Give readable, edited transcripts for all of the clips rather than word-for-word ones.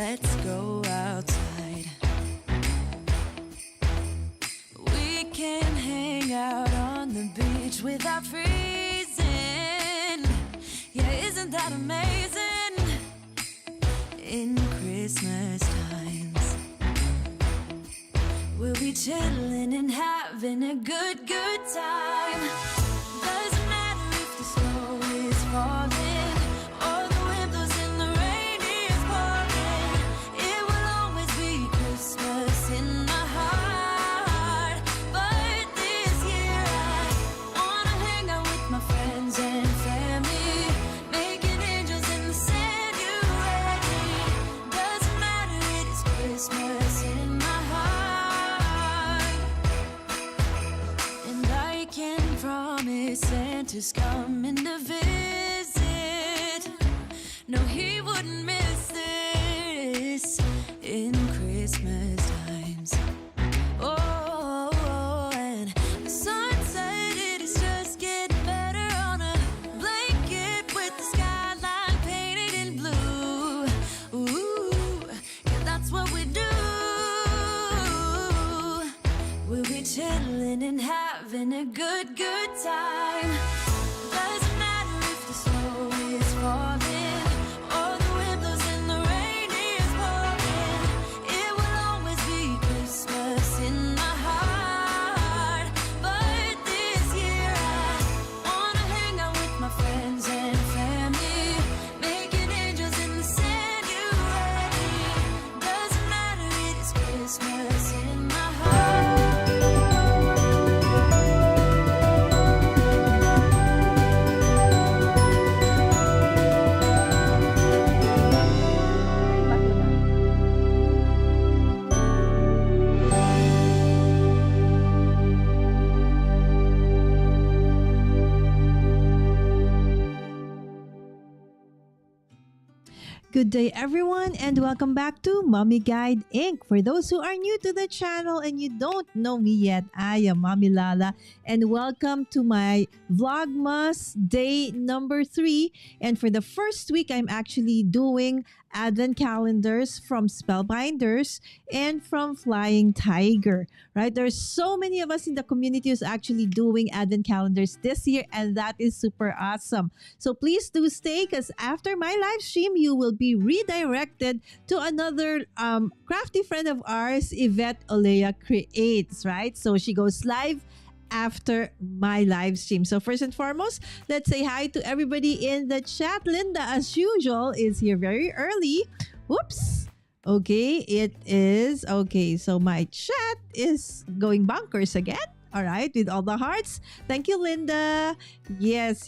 let's go outside. We can hang out on the beach without freezing. Yeah, isn't that amazing? In Christmas times, we'll be chilling and having a good time. Doesn't matter if the snow is falling or the wind blows and the rain is pouring. It will always be Christmas in my heart. But this year I wanna hang out with my friends and family, making angels in the sand. You ready? Doesn't matter, it is Christmas in my heart. And I can promise Santa's coming to visit. No, he wouldn't miss this in Christmas times. Oh, and the sun said it is just getting better on a blanket with the skyline painted in blue. Ooh, yeah, that's what we do. We'll be chilling and having a good time. Doesn't matter if the snow is falling or the wind blows and the rain is pouring. It will always be Christmas in my heart. But this year I wanna hang out with my friends and family, making angels in the sand. You ready? Doesn't matter, it is Christmas in my heart. Good day, everyone, and welcome back to Mommy Guide Inc. For those who are new to the channel and you don't know me yet, I am Mommy Lala, and welcome to my Vlogmas day number 3. And for the first week, I'm actually doing Advent calendars from Spellbinders and from Flying Tiger, right? There's so many of us in the community who's actually doing Advent calendars this year, and that is super awesome. So please do stay, because after my live stream, you will be redirected to another crafty friend of ours, Yvette Olea Creates, right? So she goes live after my live stream. So first and foremost, let's say hi to everybody in the chat. Linda, as usual, is here very early. Whoops. Okay, it is. Okay, so my chat is going bonkers again. All right, with all the hearts. Thank you, Linda. Yes.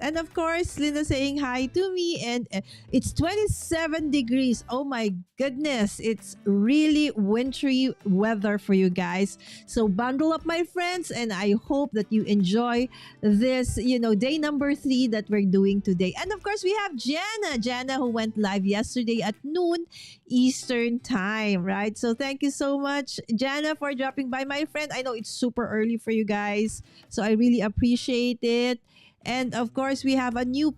And of course, Linda saying hi to me. And it's 27 degrees. Oh my goodness. It's really wintry weather for you guys. So bundle up, my friends. And I hope that you enjoy this, day number 3 that we're doing today. And of course, we have Jana who went live yesterday at noon Eastern time, right? So thank you so much, Jana, for dropping by, my friend. I know it's super early for you guys, so I really appreciate it. And of course, we have a new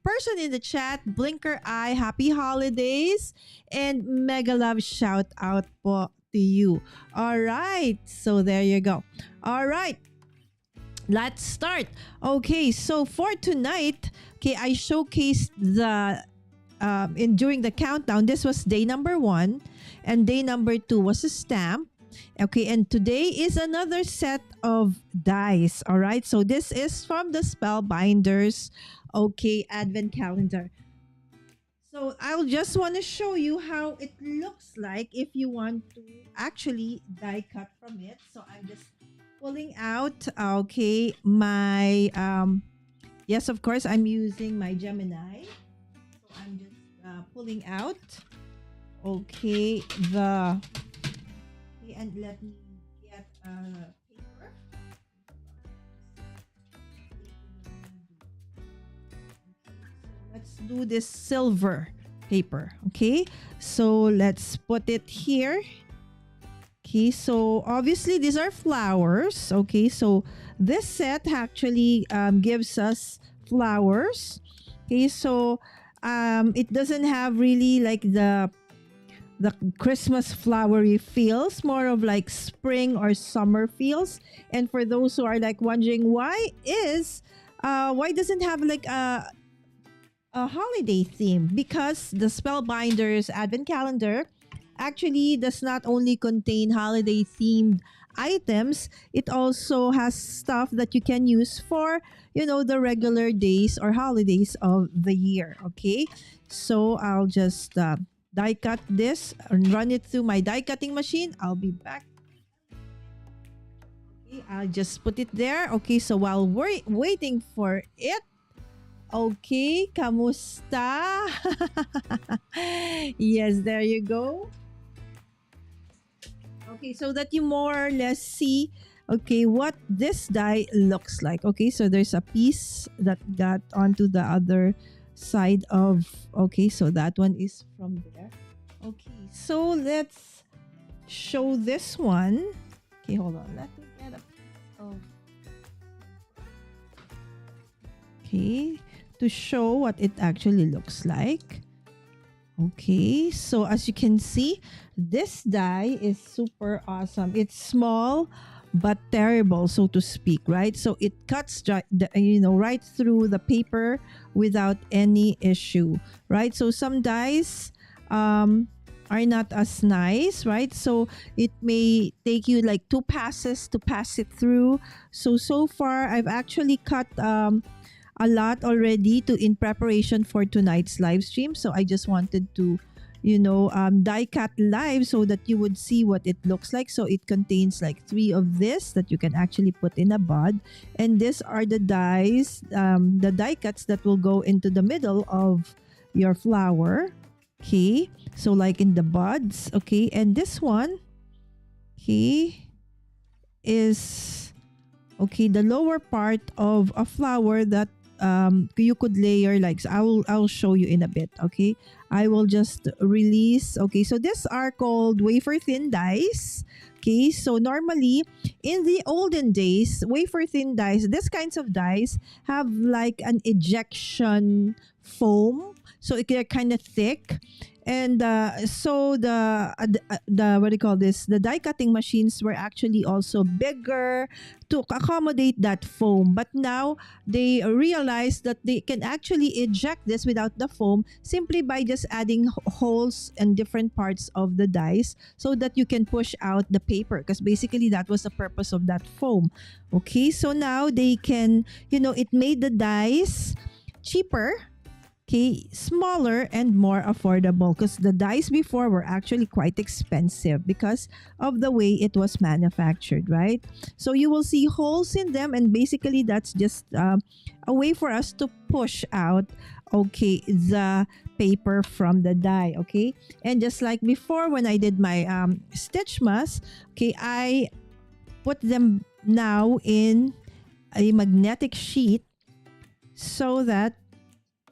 person in the chat, Blinker Eye, happy holidays, and mega love shout out po to you. All right, so there you go. All right, let's start. Okay, so for tonight, I showcased the during the countdown. This was day number 1, and day number 2 was a stamp. Okay, and today is another set of dice. All right, so this is from the Spellbinders, Advent calendar. So I'll just want to show you how it looks like if you want to actually die cut from it. So I'm just pulling out, my, yes, of course, I'm using my Gemini. So I'm just pulling out, and let me get paper. Let's do this silver paper. Okay, so let's put it here. Okay, so obviously these are flowers. Okay, so this set actually gives us flowers. Okay, so it doesn't have really like the the Christmas flowery feels, more of like spring or summer feels. And for those who are like wondering why doesn't have like a holiday theme, because the Spellbinders Advent Calendar actually does not only contain holiday themed items, it also has stuff that you can use for, the regular days or holidays of the year. Okay, so I'll just die cut this and run it through my die cutting machine. I'll be back. Okay, I'll just put it there. Okay, so while we're waiting for it, okay, kamusta? Yes, there you go. Okay, so that you more or less see, okay, what this die looks like. Okay, so there's a piece that got onto the other side of, okay, so that one is from there. Okay, so let's show this one. Okay, hold on. Let me get a, oh. Okay, to show what it actually looks like. Okay, so as you can see, this die is super awesome. It's small but terrible, so to speak, right? So it cuts right through the paper without any issue, right? So some dies are not as nice, right? So it may take you like 2 passes to pass it through. So far I've actually cut a lot already in preparation for tonight's live stream. So I just wanted to die cut live so that you would see what it looks like. So it contains like 3 of this that you can actually put in a bud, and these are the dies, the die cuts that will go into the middle of your flower. Okay, so like in the buds. Okay, and this one, okay, is the lower part of a flower that you could layer, like, so I'll show you in a bit. Okay, I will just release. Okay, so these are called wafer thin dies. Okay, so normally in the olden days, wafer thin dies, these kinds of dies have like an ejection foam, so they're kind of thick. And so the what do you call this? The die cutting machines were actually also bigger to accommodate that foam. But now they realized that they can actually eject this without the foam simply by just adding holes in different parts of the dies so that you can push out the paper, because basically that was the purpose of that foam. Okay, so now they can, it made the dies cheaper. Okay, smaller and more affordable, because the dies before were actually quite expensive because of the way it was manufactured, right? So you will see holes in them, and basically that's just a way for us to push out, okay, the paper from the die. Okay, and just like before when I did my Stitchmas, okay, I put them now in a magnetic sheet so that,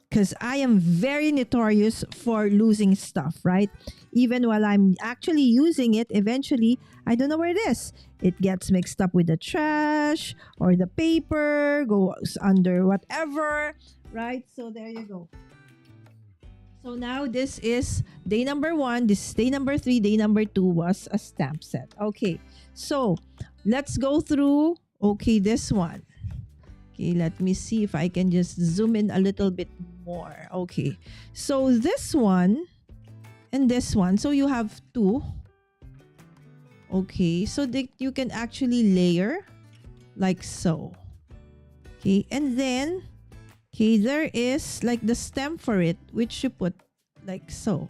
because I am very notorious for losing stuff, right? Even while I'm actually using it, eventually, I don't know where it is. It gets mixed up with the trash or the paper, goes under whatever, right? So there you go. So now this is day number 1. This is day number 3. Day number 2 was a stamp set. Okay, so let's go through, okay, this one. Okay, let me see if I can just zoom in a little bit more. Okay, so this one and this one, so you have 2. Okay, so that you can actually layer like so. Okay, and then, okay, there is like the stem for it, which you put like so.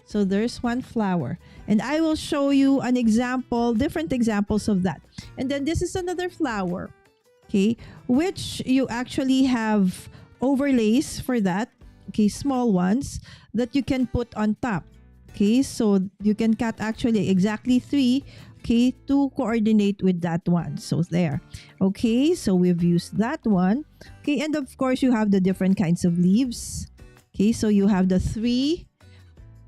So there's one flower, and I will show you an example, different examples of that. And then this is another flower. Okay, which you actually have overlays for that, okay, small ones that you can put on top. Okay, so you can cut actually exactly 3, okay, to coordinate with that one. So there. Okay, so we've used that one. Okay, and of course you have the different kinds of leaves. Okay, so you have the 3,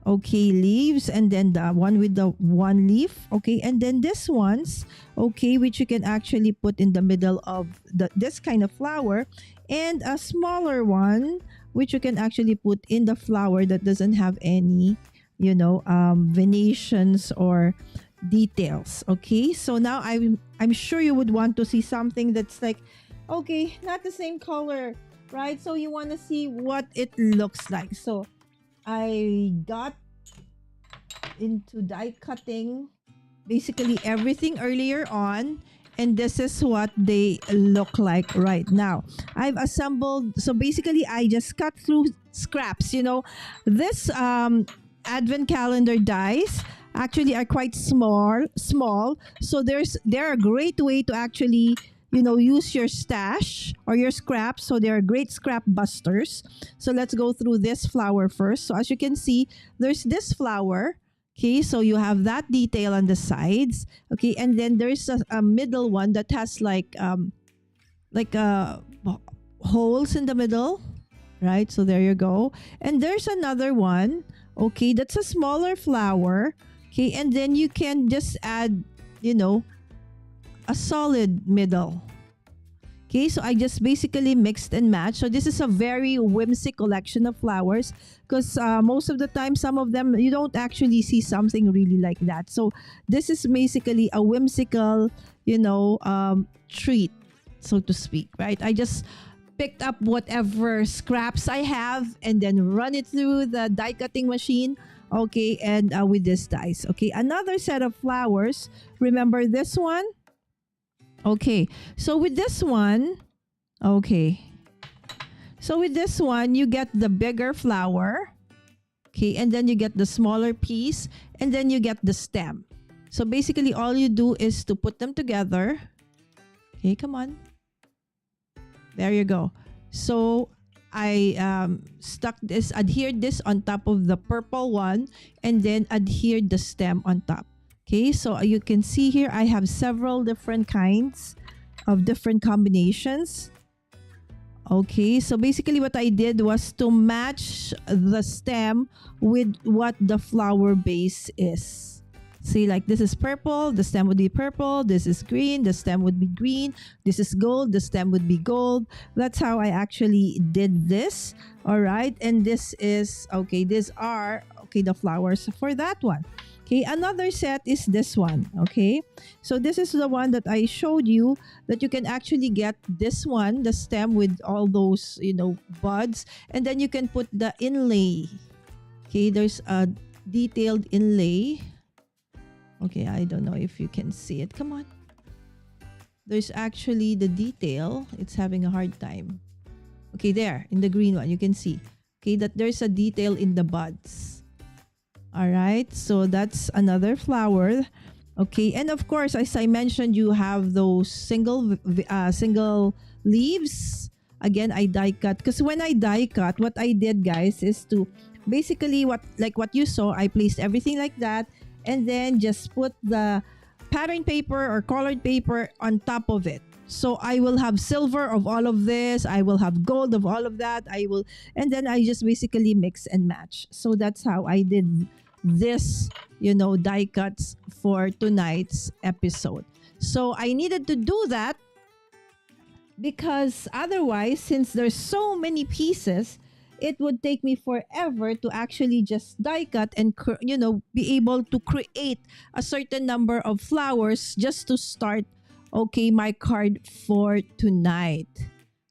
okay, leaves, and then the one with the 1 leaf. Okay, and then this ones, okay, which you can actually put in the middle of this kind of flower, and a smaller one which you can actually put in the flower that doesn't have any, Venetians or details. Okay, so now I'm sure you would want to see something that's like, okay, not the same color, right? So you want to see what it looks like. So I got into die cutting basically everything earlier on, and this is what they look like right now. I've assembled, so basically I just cut through scraps. This advent calendar dies actually are quite small, so they're a great way to actually use your stash or your scraps. So they're great scrap busters. So let's go through this flower first. So as you can see, there's this flower. Okay, so you have that detail on the sides. Okay, and then there's a middle one that has like holes in the middle, right? So there you go. And there's another one. Okay, that's a smaller flower. Okay, and then you can just add, a solid middle. Okay, so I just basically mixed and matched. So this is a very whimsical collection of flowers, because most of the time, some of them, you don't actually see something really like that. So this is basically a whimsical, treat, so to speak, right? I just picked up whatever scraps I have and then run it through the die cutting machine. Okay, and with this dies. Okay, another set of flowers. Remember this one? Okay, so with this one, you get the bigger flower. Okay, and then you get the smaller piece, and then you get the stem. So basically all you do is to put them together. Okay, come on. There you go. So I adhered this on top of the purple one, and then adhered the stem on top. Okay, so you can see here I have several different kinds of different combinations. Okay, so basically what I did was to match the stem with what the flower base is. See, like this is purple, the stem would be purple. This is green, the stem would be green. This is gold, the stem would be gold. That's how I actually did this. All right, and this is, these are, the flowers for that one. Okay, another set is this one. Okay, so this is the one that I showed you, that you can actually get this one, the stem with all those, buds, and then you can put the inlay. Okay, there's a detailed inlay. Okay, I don't know if you can see it. Come on. There's actually the detail. It's having a hard time. Okay, there, in the green one, you can see. Okay, that there's a detail in the buds. All right, so that's another flower. Okay, and of course, as I mentioned, you have those single leaves. Again, I die cut, because when I die cut, what I did, guys, is to basically what you saw. I placed everything like that, and then just put the pattern paper or colored paper on top of it. So I will have silver of all of this. I will have gold of all of that. And then I just basically mix and match. So that's how I did this, die cuts for tonight's episode. So I needed to do that because otherwise, since there's so many pieces, it would take me forever to actually just die cut and, be able to create a certain number of flowers just to start, my card for tonight.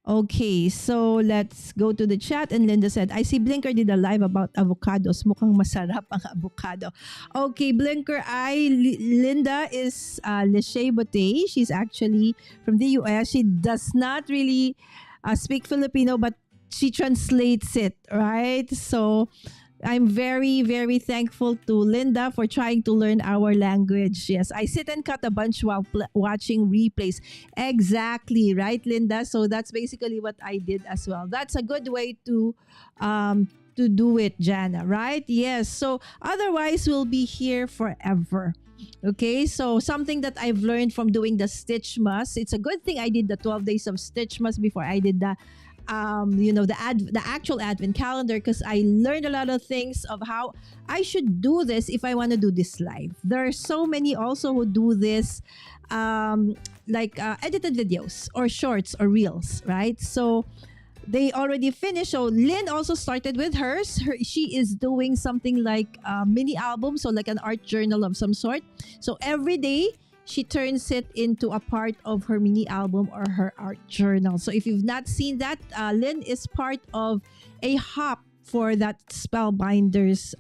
Okay, so let's go to the chat. And Linda said, I see Blinker did a live about avocados. Mukhang masarap ang avocado. Okay, Blinker, Linda is Leche Bote. She's actually from the US. She does not really speak Filipino, but she translates it, right? So I'm very, very thankful to Linda for trying to learn our language. Yes, I sit and cut a bunch while watching replays. Exactly, right, Linda? So that's basically what I did as well. That's a good way to do it, Jana, right? Yes, so otherwise we'll be here forever. Okay, so something that I've learned from doing the Stitchmas, it's a good thing I did the 12 days of Stitchmas before I did the the actual advent calendar, because I learned a lot of things of how I should do this if I want to do this live. There are so many also who do this edited videos or shorts or reels, right? So they already finished. So Lynn also started with hers. She is doing something like a mini album, so like an art journal of some sort. So every day she turns it into a part of her mini album or her art journal. So if you've not seen that, Lynn is part of a hop for that Spellbinders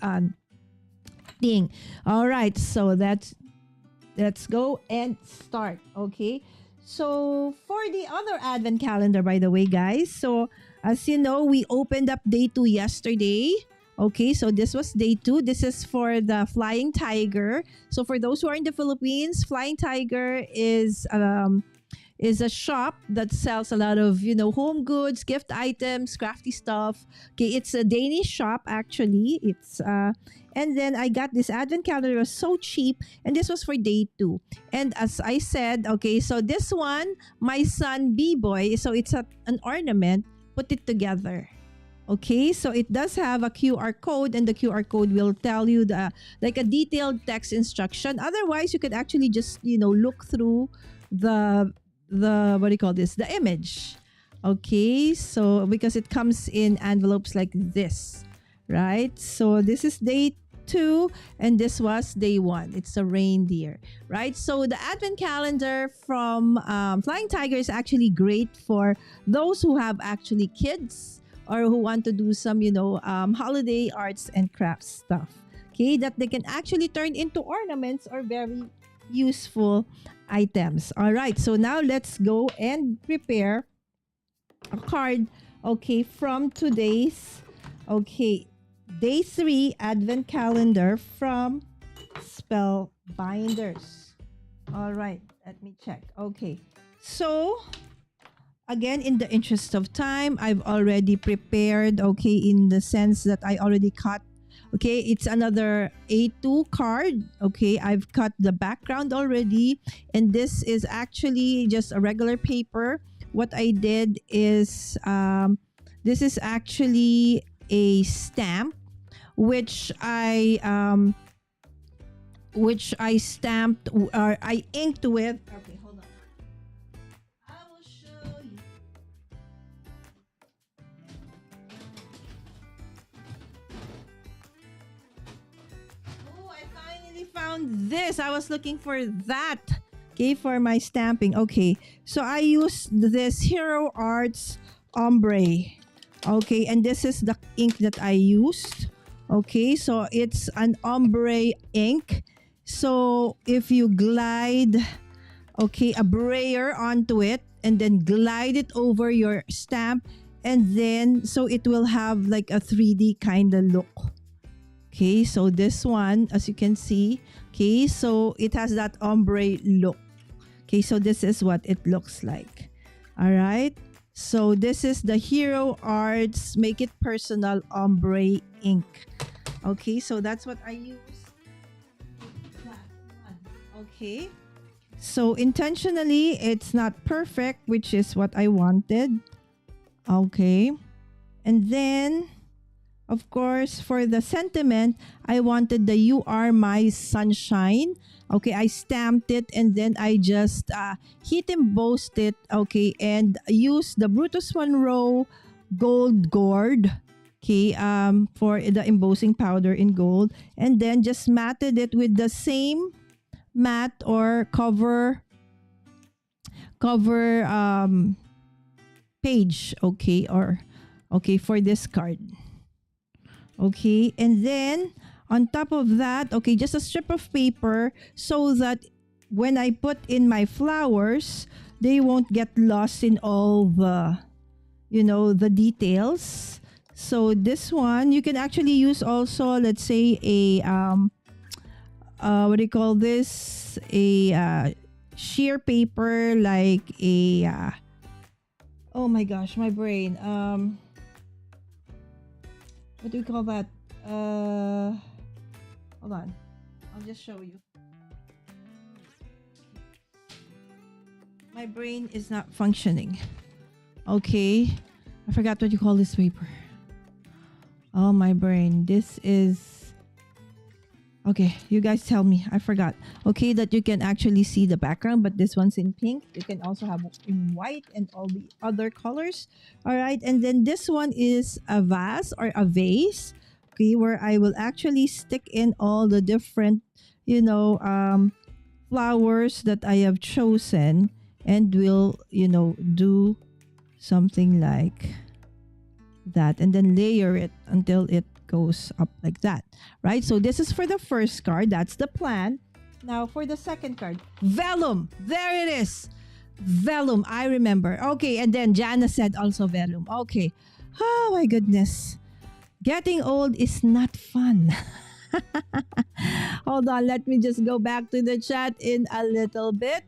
thing. All right, so let's go and start. Okay. So for the other advent calendar, by the way, guys, so as you know, we opened up day 2 yesterday. Okay, so this was day 2. This is for the Flying Tiger. So for those who are in the Philippines, Flying Tiger is a shop that sells a lot of, you know, home goods, gift items, crafty stuff. Okay, it's a Danish shop actually. It's and then I got this advent calendar. It was so cheap, and this was for day 2. And as I said, okay, so this one, my son B-Boy, so it's an ornament, put it together. Okay, so it does have a QR code, and the QR code will tell you the like a detailed text instruction. Otherwise, you could actually just, you know, look through the what do you call this? The image. Okay, so because it comes in envelopes like this, right? So this is day 2 and this was day 1. It's a reindeer, right? So the advent calendar from Flying Tiger is actually great for those who have actually kids or who want to do some, you know, holiday arts and crafts stuff. Okay, that they can actually turn into ornaments or very useful items. All right, so now let's go and prepare a card, okay, from today's, okay, day 3 advent calendar from Spellbinders. All right, let me check. Okay, so again, in the interest of time, I've already prepared, okay, in the sense that I already cut. Okay, it's another A2 card. Okay, I've cut the background already. And this is actually just a regular paper. What I did is, this is actually a stamp, which I stamped, or I inked with. Okay, hold on. I will show you. Found this. I was looking for that. Okay, for my stamping. Okay, so I used this Hero Arts ombre. Okay, and this is the ink that I used. Okay, so it's an ombre ink. So if you glide, okay, a brayer onto it and then glide it over your stamp, and then so it will have like a 3D kind of look. Okay, so this one, as you can see, okay, so it has that ombre look. Okay, so this is what it looks like. All right, so this is the Hero Arts Make It Personal Ombre ink. Okay, so that's what I use. Okay, so intentionally, it's not perfect, which is what I wanted. Okay, and then, of course, for the sentiment, I wanted the "You Are My Sunshine." Okay, I stamped it and then I just heat embossed it. Okay, and used the Brutus Monroe gold gourd. Okay, for the embossing powder in gold, and then just matted it with the same mat or cover page. Okay, or okay for this card. Okay, and then on top of that, okay, just a strip of paper so that when I put in my flowers, they won't get lost in all the, you know, the details. So this one, you can actually use also, let's say a, what do you call this? A sheer paper, like a, oh my gosh, my brain. What do we call that? Hold on. I'll just show you. My brain is not functioning. Okay. I forgot what you call this paper. Oh, my brain. This is Okay, you guys tell me. I forgot. Okay, that you can actually see the background, but this one's in pink. You can also have in white and all the other colors. All right, and then this one is a vase or a vase. Okay, where I will actually stick in all the different, flowers that I have chosen, and will, do something like that, and then layer it until it goes up like that, right? So this is for the first card. That's the plan. Now for the second card, vellum. There it is. Vellum. I remember. Okay, and then Jana said also vellum. Okay. Oh my goodness. Getting old is not fun. Hold on, let me just go back to the chat in a little bit.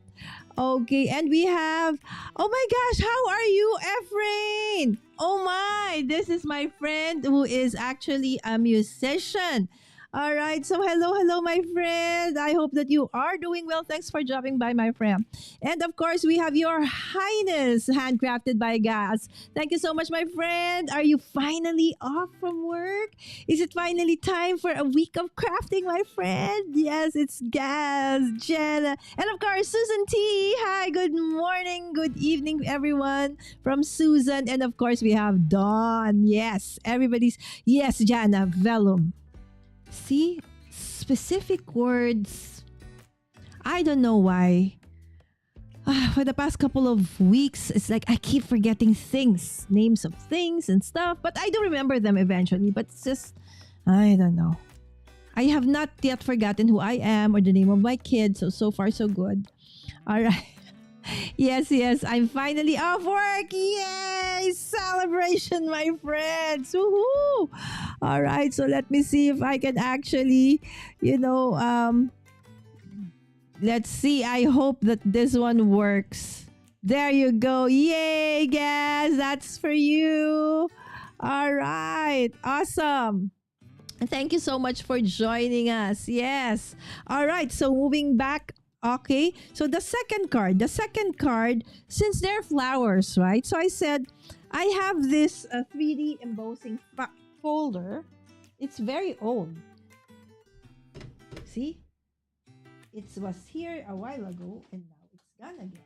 Okay, and we have, oh my gosh, how are you, Efrain? Oh my, this is my friend who is actually a musician. All right, so hello, my friend. I hope that you are doing well. Thanks for dropping by, my friend. And of course, we have Your Highness, handcrafted by Gas. Thank you so much, my friend. Are you finally off from work? Is it finally time for a week of crafting, my friend? Yes, it's Gas, Jenna, and of course, Susan T. Hi, good morning, good evening, everyone, from Susan. And of course, we have Dawn. Yes, yes, Jana, vellum. See, specific words. I don't know why. For the past couple of weeks, it's like I keep forgetting things, names of things and stuff, but I do remember them eventually. But it's just, I don't know. I have not yet forgotten who I am or the name of my kid. So far, so good. All right. Yes, I'm finally off work. Yay! Celebration, my friends. Woohoo! All right, so let me see if I can actually, let's see. I hope that this one works. There you go. Yay, guys. That's for you. All right. Awesome. And thank you so much for joining us. Yes. All right, so moving back. Okay, so the second card, since they're flowers, right? So I said, I have this 3D embossing folder. It's very old. See? It was here a while ago and now it's gone again.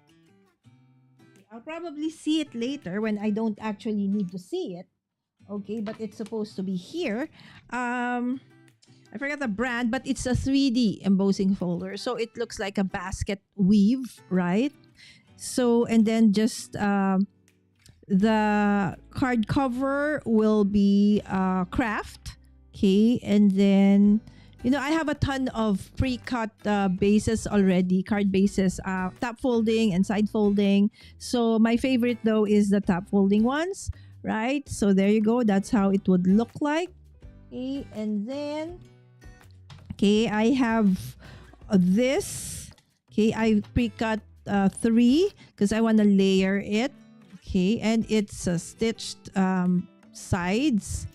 Okay, I'll probably see it later when I don't actually need to see it. Okay, but it's supposed to be here. I forgot the brand, but it's a 3D embossing folder. So it looks like a basket weave, right? So, and then just the card cover will be craft. Okay, and then, I have a ton of pre-cut bases already, card bases, top folding and side folding. So my favorite though is the top folding ones, right? So there you go. That's how it would look like. Okay, and then, okay, I have this. Okay, I pre-cut 3 because I want to layer it. Okay, and it's stitched sides.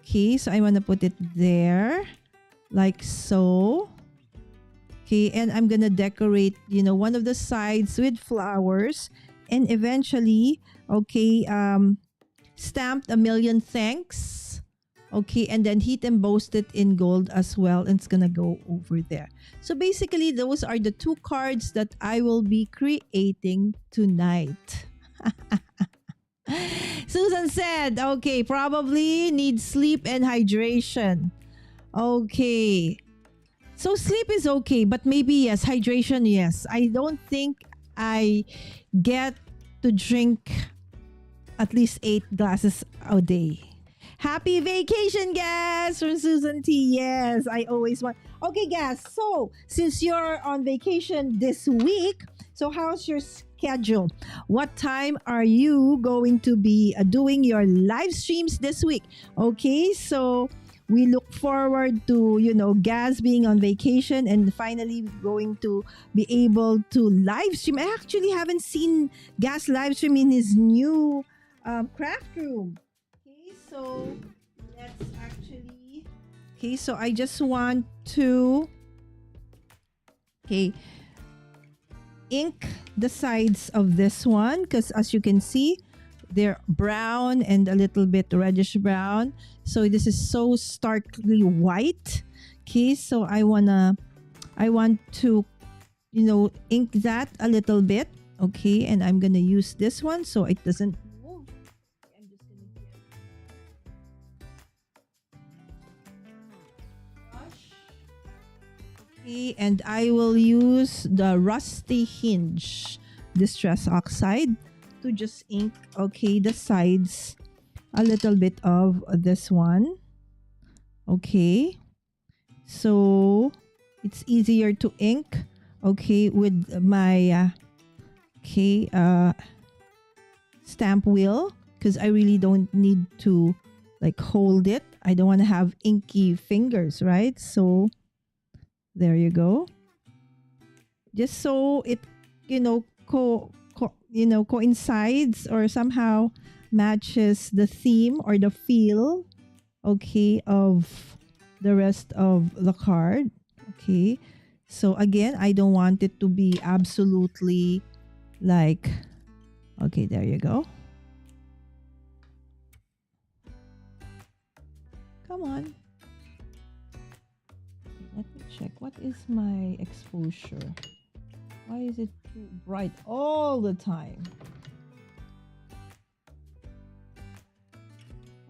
Okay, so I want to put it there like so. Okay, and I'm gonna decorate, one of the sides with flowers, and eventually, okay, stamped a million thanks. Okay, and then heat embossed it in gold as well, and it's gonna go over there. So basically, those are the 2 cards that I will be creating tonight. Susan said, okay, probably need sleep and hydration. Okay. So sleep is okay, but maybe yes, hydration, yes. I don't think I get to drink at least 8 glasses a day. Happy vacation, guys, from Susan T. Yes, I always want. Okay, guys, so since you're on vacation this week, so how's your schedule? What time are you going to be doing your live streams this week? Okay, so we look forward to, Gaz being on vacation and finally going to be able to live stream. I actually haven't seen Gaz live stream in his new craft room. So let's actually, okay, so I just want to, ink the sides of this one because as you can see, they're brown and a little bit reddish brown. So this is so starkly white. Okay, so I want to, ink that a little bit. Okay, and I'm gonna use this one so it doesn't move. I'm just gonna get brush. Okay, and I will use the rusty hinge distress oxide to just ink, okay, the sides a little bit of this one. Okay, so it's easier to ink, okay, with my stamp wheel, because I really don't need to like hold it. I don't want to have inky fingers, right? So there you go. Just so it, coincides or somehow matches the theme or the feel, okay, of the rest of the card. Okay, so again, I don't want it to be absolutely like, okay, there you go. Come on. Let me check. What is my exposure? Why is it too bright all the time?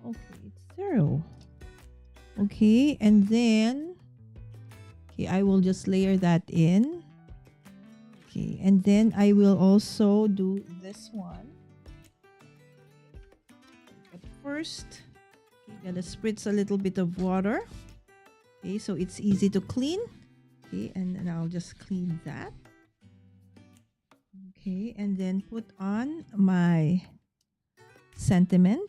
Okay, it's 0. Okay, and then, okay, I will just layer that in. Okay, and then I will also do this one. But first, you gotta spritz a little bit of water. Okay, so it's easy to clean. Okay, and then I'll just clean that. Okay, and then put on my sentiment.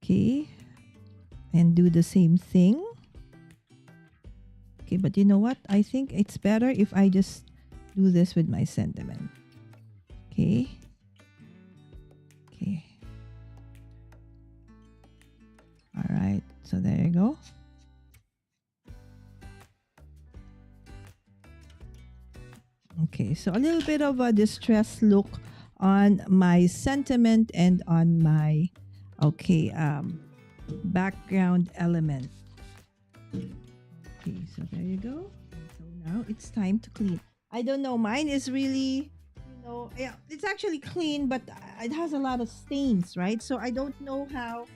Okay, and do the same thing. Okay, but you know what? I think it's better if I just do this with my sentiment. Okay. Okay. All right, so there you go. Okay, so a little bit of a distressed look on my sentiment and on my, okay, background element. Okay, so there you go. So now it's time to clean. I don't know, mine is really, yeah, it's actually clean, but it has a lot of stains, right? So I don't know how,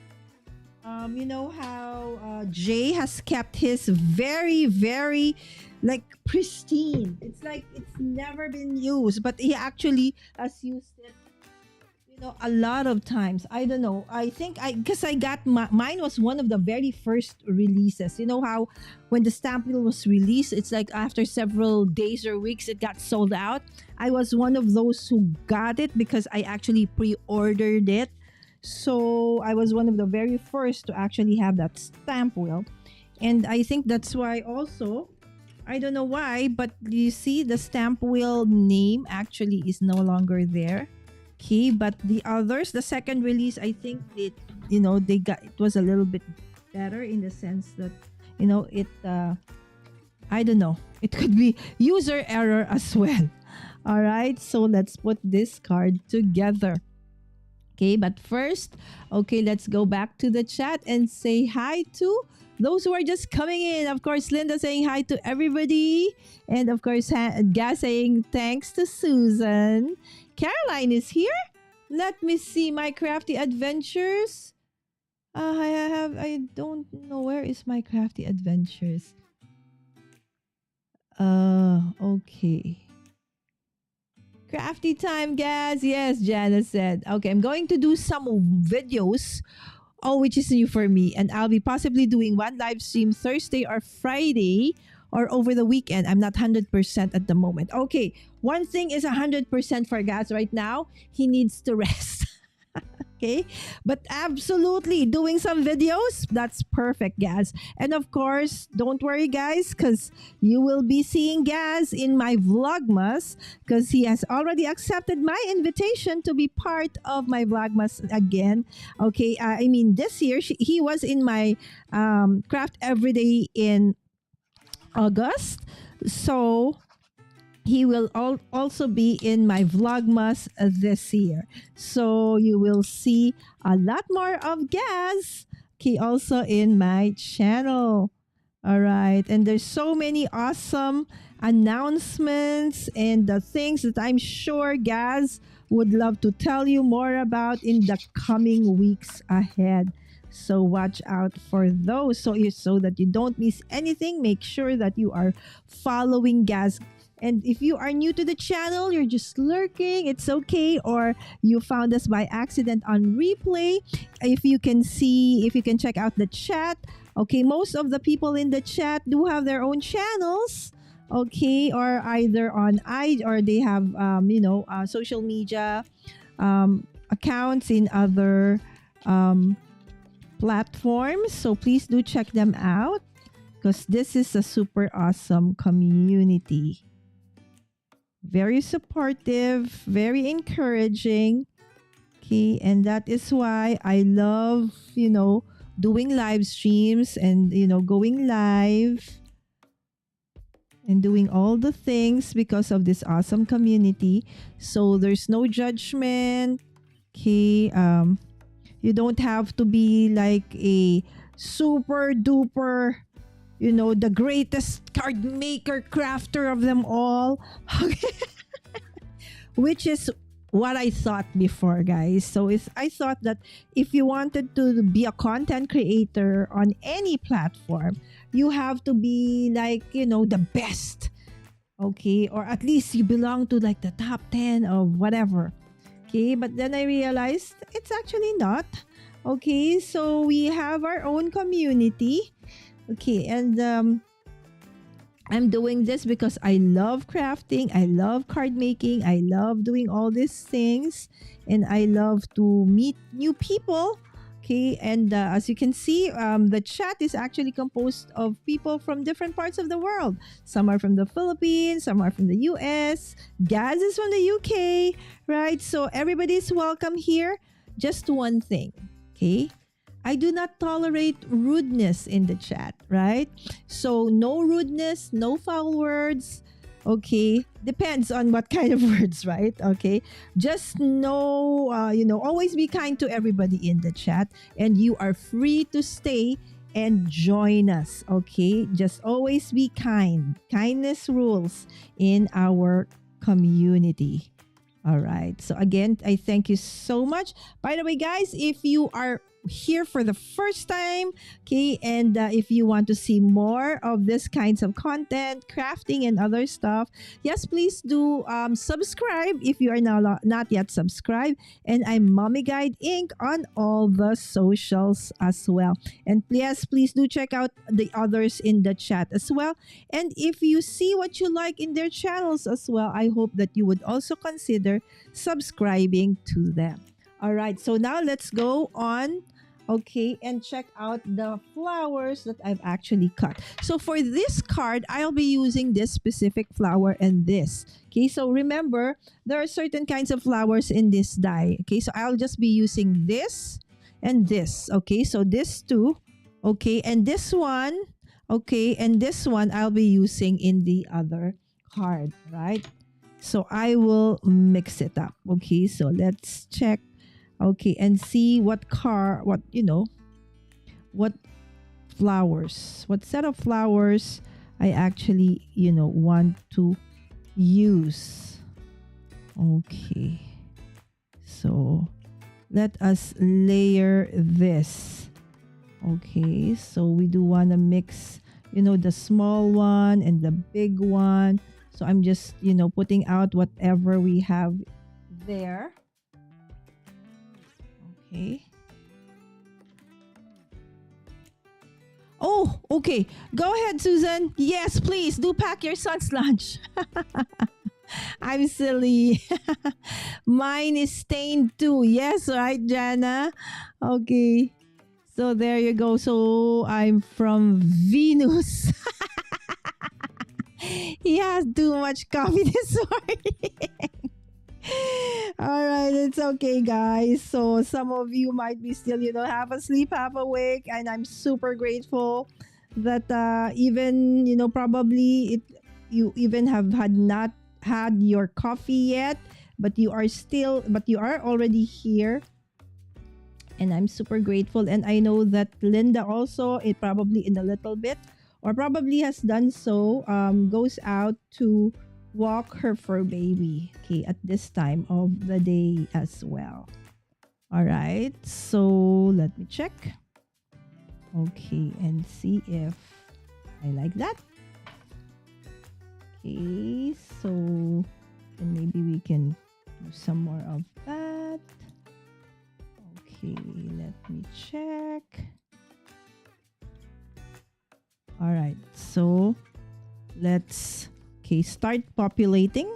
Jay has kept his very, very, like, pristine. It's like it's never been used, but he actually has used it, a lot of times. I don't know. I think because I got mine was one of the very first releases. You know how when the stamp wheel was released, it's like after several days or weeks, it got sold out. I was one of those who got it because I actually pre-ordered it. So I was one of the very first to actually have that stamp wheel. And I think that's why also, I don't know why, but you see the stamp wheel name actually is no longer there. Okay, but the others, the second release, I think it was a little bit better in the sense that, I don't know, it could be user error as well. All right, so let's put this card together. Okay, but first, okay, let's go back to the chat and say hi to those who are just coming in. Of course, Linda saying hi to everybody. And of course, Gaz saying thanks to Susan. Caroline is here. Let me see my crafty adventures. I don't know, where is my crafty adventures. Okay. Crafty time, guys. Yes, Jana said. Okay, I'm going to do some videos. Oh, which is new for me. And I'll be possibly doing one live stream Thursday or Friday or over the weekend. I'm not 100% at the moment. Okay, one thing is 100% for Gaz right now. He needs to rest. Okay, but absolutely doing some videos, that's perfect, Gaz. And of course, don't worry, guys, because you will be seeing Gaz in my Vlogmas, because he has already accepted my invitation to be part of my Vlogmas again. Okay, I mean, this year he was in my Craft Everyday in August, so he will also be in my Vlogmas this year. So you will see a lot more of Gaz, okay, also in my channel. All right. And there's so many awesome announcements and the things that I'm sure Gaz would love to tell you more about in the coming weeks ahead. So watch out for those so that you don't miss anything. Make sure that you are following Gaz. And if you are new to the channel, you're just lurking, it's okay. Or you found us by accident on replay. If you can check out the chat. Okay, most of the people in the chat do have their own channels. Okay, or either on or they have social media accounts in other platforms. So please do check them out because this is a super awesome community. Very supportive, very encouraging. Okay, and that is why I love, doing live streams and, going live and doing all the things because of this awesome community. So there's no judgment. Okay, you don't have to be like a super duper, the greatest card maker, crafter of them all. Okay. Which is what I thought before, guys. So I thought that if you wanted to be a content creator on any platform, you have to be like, the best. Okay. Or at least you belong to like the top 10 of whatever. Okay. But then I realized it's actually not. Okay. So we have our own community. Okay. And I'm doing this because I love crafting. I love card making. I love doing all these things. And I love to meet new people. Okay. And as you can see, the chat is actually composed of people from different parts of the world. Some are from the Philippines. Some are from the US. Gaz is from the UK. Right? So everybody's welcome here. Just one thing. Okay. I do not tolerate rudeness in the chat, right? So no rudeness, no foul words. Okay, depends on what kind of words, right? Okay, just know, always be kind to everybody in the chat, and you are free to stay and join us. Okay, just always be kind. Kindness rules in our community. All right. So again, I thank you so much. By the way, guys, if you are here for the first time, okay, and if you want to see more of this kinds of content, crafting and other stuff, yes, please do subscribe if you are not yet subscribed. And I'm Mommy Guide Inc. on all the socials as well. And please do check out the others in the chat as well. And if you see what you like in their channels as well, I hope that you would also consider subscribing to them. All right, so now let's go on, okay, and check out the flowers that I've actually cut. So for this card, I'll be using this specific flower and this. Okay, so remember, there are certain kinds of flowers in this die. Okay, so I'll just be using this and this. Okay, so this two, okay, and this one, okay, and this one I'll be using in the other card, right? So I will mix it up. Okay, so let's check. Okay, and see what flowers, what set of flowers I actually, want to use. Okay, so let us layer this. Okay, so we do want to mix, the small one and the big one. So I'm just, putting out whatever we have there. Okay. Oh, okay. Go ahead, Susan. Yes, please do pack your son's lunch. I'm silly. Mine is stained too. Yes, right, Jana? Okay. So there you go. So I'm from Venus. He has too much coffee this morning. All right, it's okay, guys. So some of you might be still, half asleep, half awake, and I'm super grateful that even, probably you even had not had your coffee yet, but you are already here, and I'm super grateful. And I know that Linda also, it probably in a little bit, or probably has done so, goes out to walk her fur baby, okay, at this time of the day as well. All right, so let me check. Okay, and see if I like that. Okay, so and maybe we can do some more of that. Okay, let me check. All right, so let's start populating.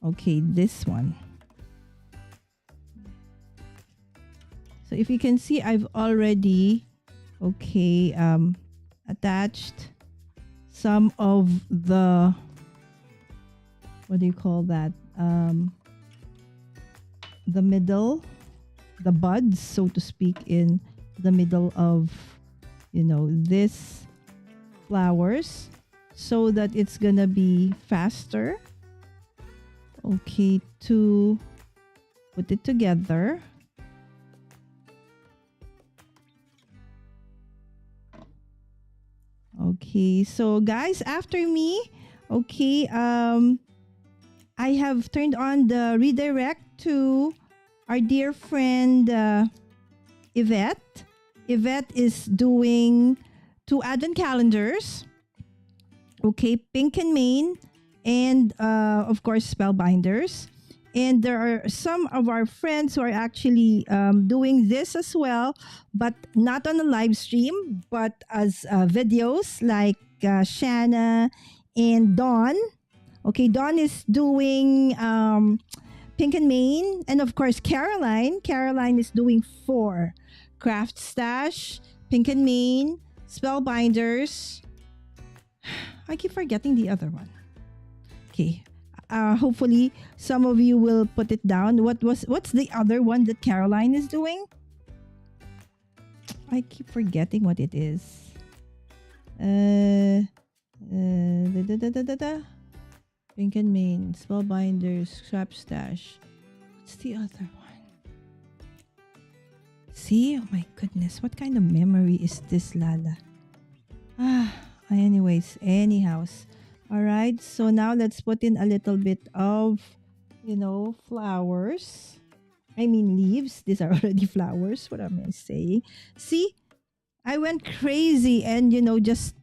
Okay, this one. So if you can see, I've already attached some of the, what do you call that, the middle, the buds, so to speak, in the middle of this flowers, so that it's gonna be faster to put it together. Okay, so guys, after me, I have turned on the redirect to our dear friend Yvette. Yvette is doing 2 advent calendars. Okay, Pink and Main, and of course Spellbinders. And there are some of our friends who are actually doing this as well, but not on a live stream, but as videos, like Shanna and Dawn. Okay, Dawn is doing Pink and Main, and of course Caroline. Caroline is doing 4: Craft Stash, Pink and Main, Spellbinders. I keep forgetting the other one. Okay. Hopefully some of you will put it down. What's the other one that Caroline is doing? I keep forgetting what it is. Pink and Main, Spellbinders, Scrap Stash. What's the other one? See? Oh my goodness. What kind of memory is this, Lala? Anyways, anyhow. All right, so now let's put in a little bit of, flowers. I mean leaves. These are already flowers. What am I saying? See, I went crazy and, just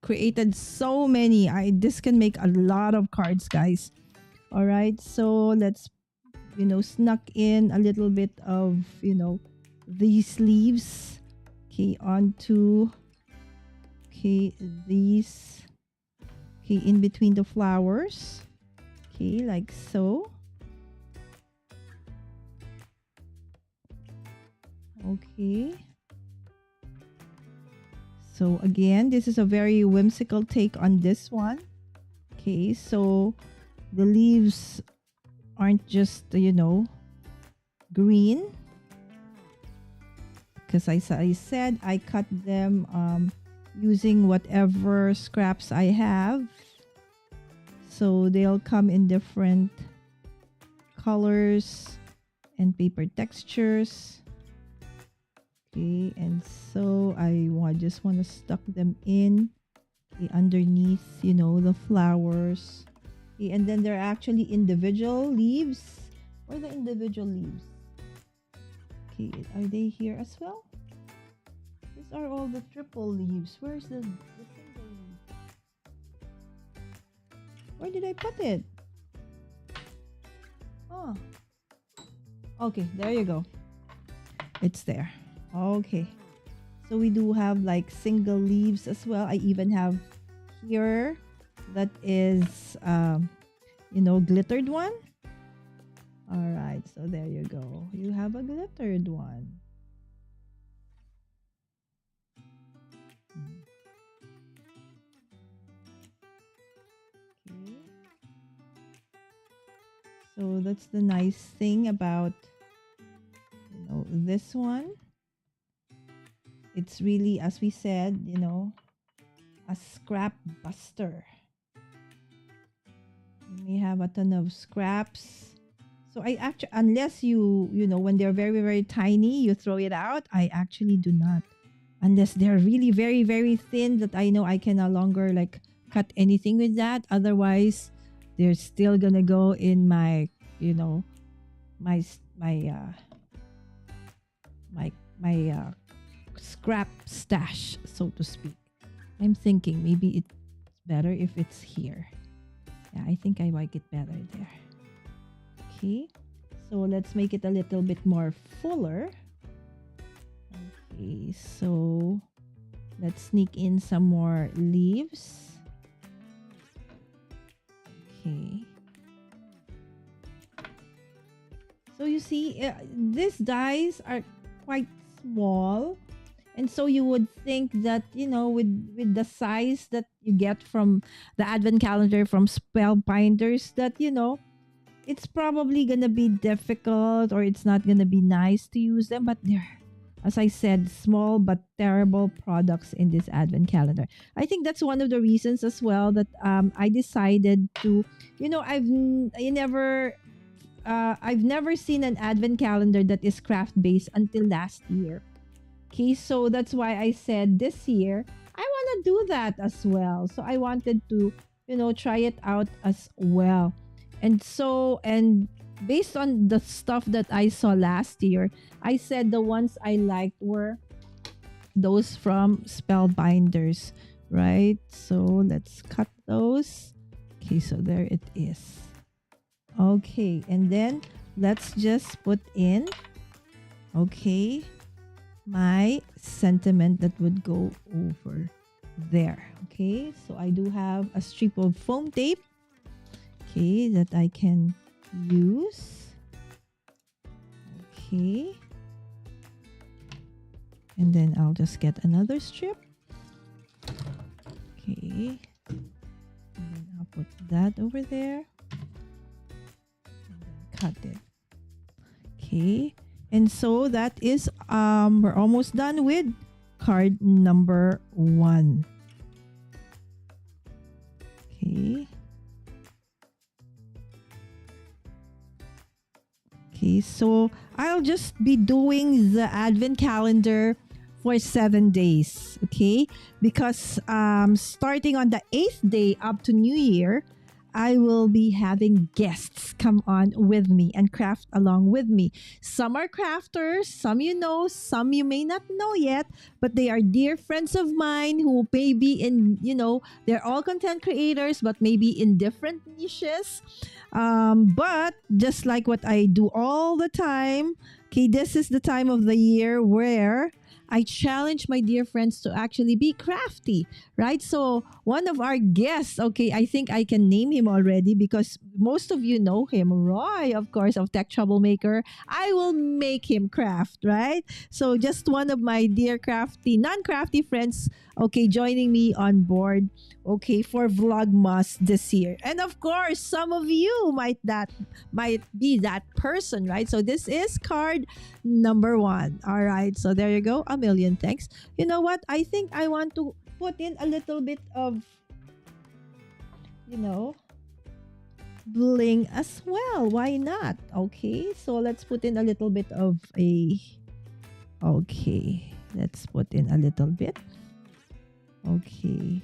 created so many. This can make a lot of cards, guys. All right, so let's, snuck in a little bit of, these leaves. Okay, onto, these. Okay, in between the flowers. Okay, like so. Okay. So again, this is a very whimsical take on this one. Okay, so the leaves aren't just, green. Because I said I cut them using whatever scraps I have. So they'll come in different colors and paper textures. Okay, and so I just want to stuck them in underneath, the flowers. Okay, and then there are actually individual leaves. Where are the individual leaves? Okay, are they here as well? These are all the triple leaves. Where's the single leaf? Where did I put it? Oh. Okay, there you go. It's there. Okay. So we do have like single leaves as well. I even have here that is, glittered one. All right. So there you go. You have a glittered one. Okay. So that's the nice thing about, this one. It's really, as we said, a scrap buster. You may have a ton of scraps. So I actually, unless you when they're very, very tiny, you throw it out. I actually do not. unless they're really very, very thin that I know I can no longer like cut anything with that. Otherwise, they're still gonna go in my, you know, my s- my scrap stash, so to speak. I'm thinking maybe it's better if it's here. Yeah, I think I like it better there. Okay, so let's make it a little bit more fuller. Okay, so let's sneak in some more leaves. Okay. So you see, these dies are quite small. And so you would think that, you know, with the size that you get from the advent calendar from Spellbinders, that, you know, it's probably going to be difficult or it's not going to be nice to use them. But they're, as I said, small but terrible products in this advent calendar. I think that's one of the reasons as well that I decided to, you know, I've never seen an advent calendar that is craft based until last year. Okay, so that's why I said this year I want to do that as well. So I wanted to, you know, try it out as well. And based on the stuff that I saw last year, I said the ones I liked were those from Spellbinders, right? So let's cut those. Okay, so there it is. Okay, and then let's just put in, okay, my sentiment that would go over there. Okay, so I do have a strip of foam tape, okay, that I can use. Okay, and then I'll just get another strip. Okay, and then I'll put that over there and then cut it. Okay, and so that is we're almost done with card number 1. Okay. Okay, so I'll just be doing the advent calendar for 7 days, okay? Because starting on the 8th day up to New Year, I will be having guests come on with me and craft along with me. Some are crafters, some you know, some you may not know yet, but they are dear friends of mine who may be in, you know, they're all content creators, but maybe in different niches. But just like what I do all the time, okay, this is the time of the year where I challenge my dear friends to actually be crafty, right? So one of our guests, okay, I think I can name him already because most of you know him, Roy, of course, of Tech Troublemaker. I will make him craft, right? So just one of my dear crafty, non-crafty friends, okay, joining me on board, okay, for Vlogmas this year. And of course, some of you might be that person, right? So this is card number 1. All right, so there you go. A million thanks. You know what? I think I want to put in a little bit of, you know, bling as well. Why not? Okay, so let's put in a little bit of a, okay, let's put in a little bit. Okay,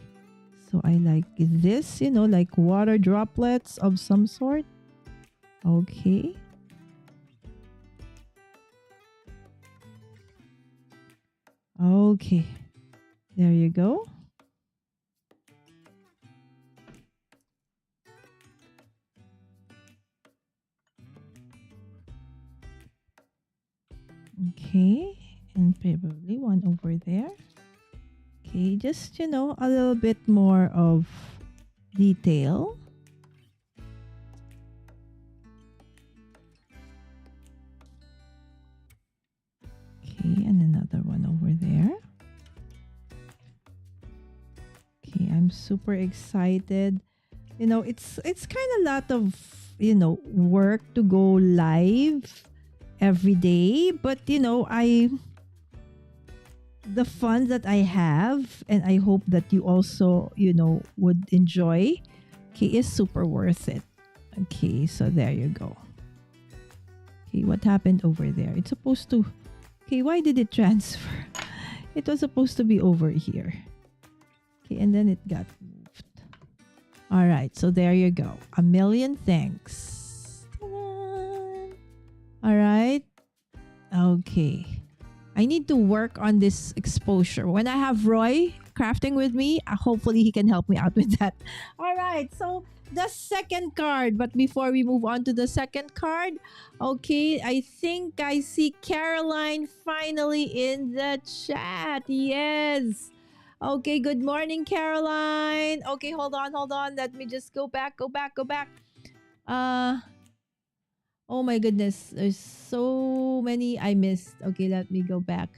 so I like this, you know, like water droplets of some sort. Okay. Okay, there you go. Okay, and probably one over there. Okay, just, you know, a little bit more of detail. Okay, and another one over there. Okay, I'm super excited. You know, it's kind of a lot of, you know, work to go live every day, but you know, the fun that I have, and I hope that you also, you know, would enjoy, okay, is super worth it. Okay, so there you go. Okay, what happened over there? It's supposed to, okay, why did it transfer? It was supposed to be over here. Okay, and then it got moved. All right, so there you go. A million thanks. Ta-da! All right. Okay. I need to work on this exposure. When I have Roy crafting with me, hopefully he can help me out with that. All right, so the second card. But before we move on to the second card, okay, I think I see Caroline finally in the chat. Yes. Okay, good morning, Caroline. Okay, hold on. Let me just go back. Oh my goodness, there's so many I missed. Okay, let me go back.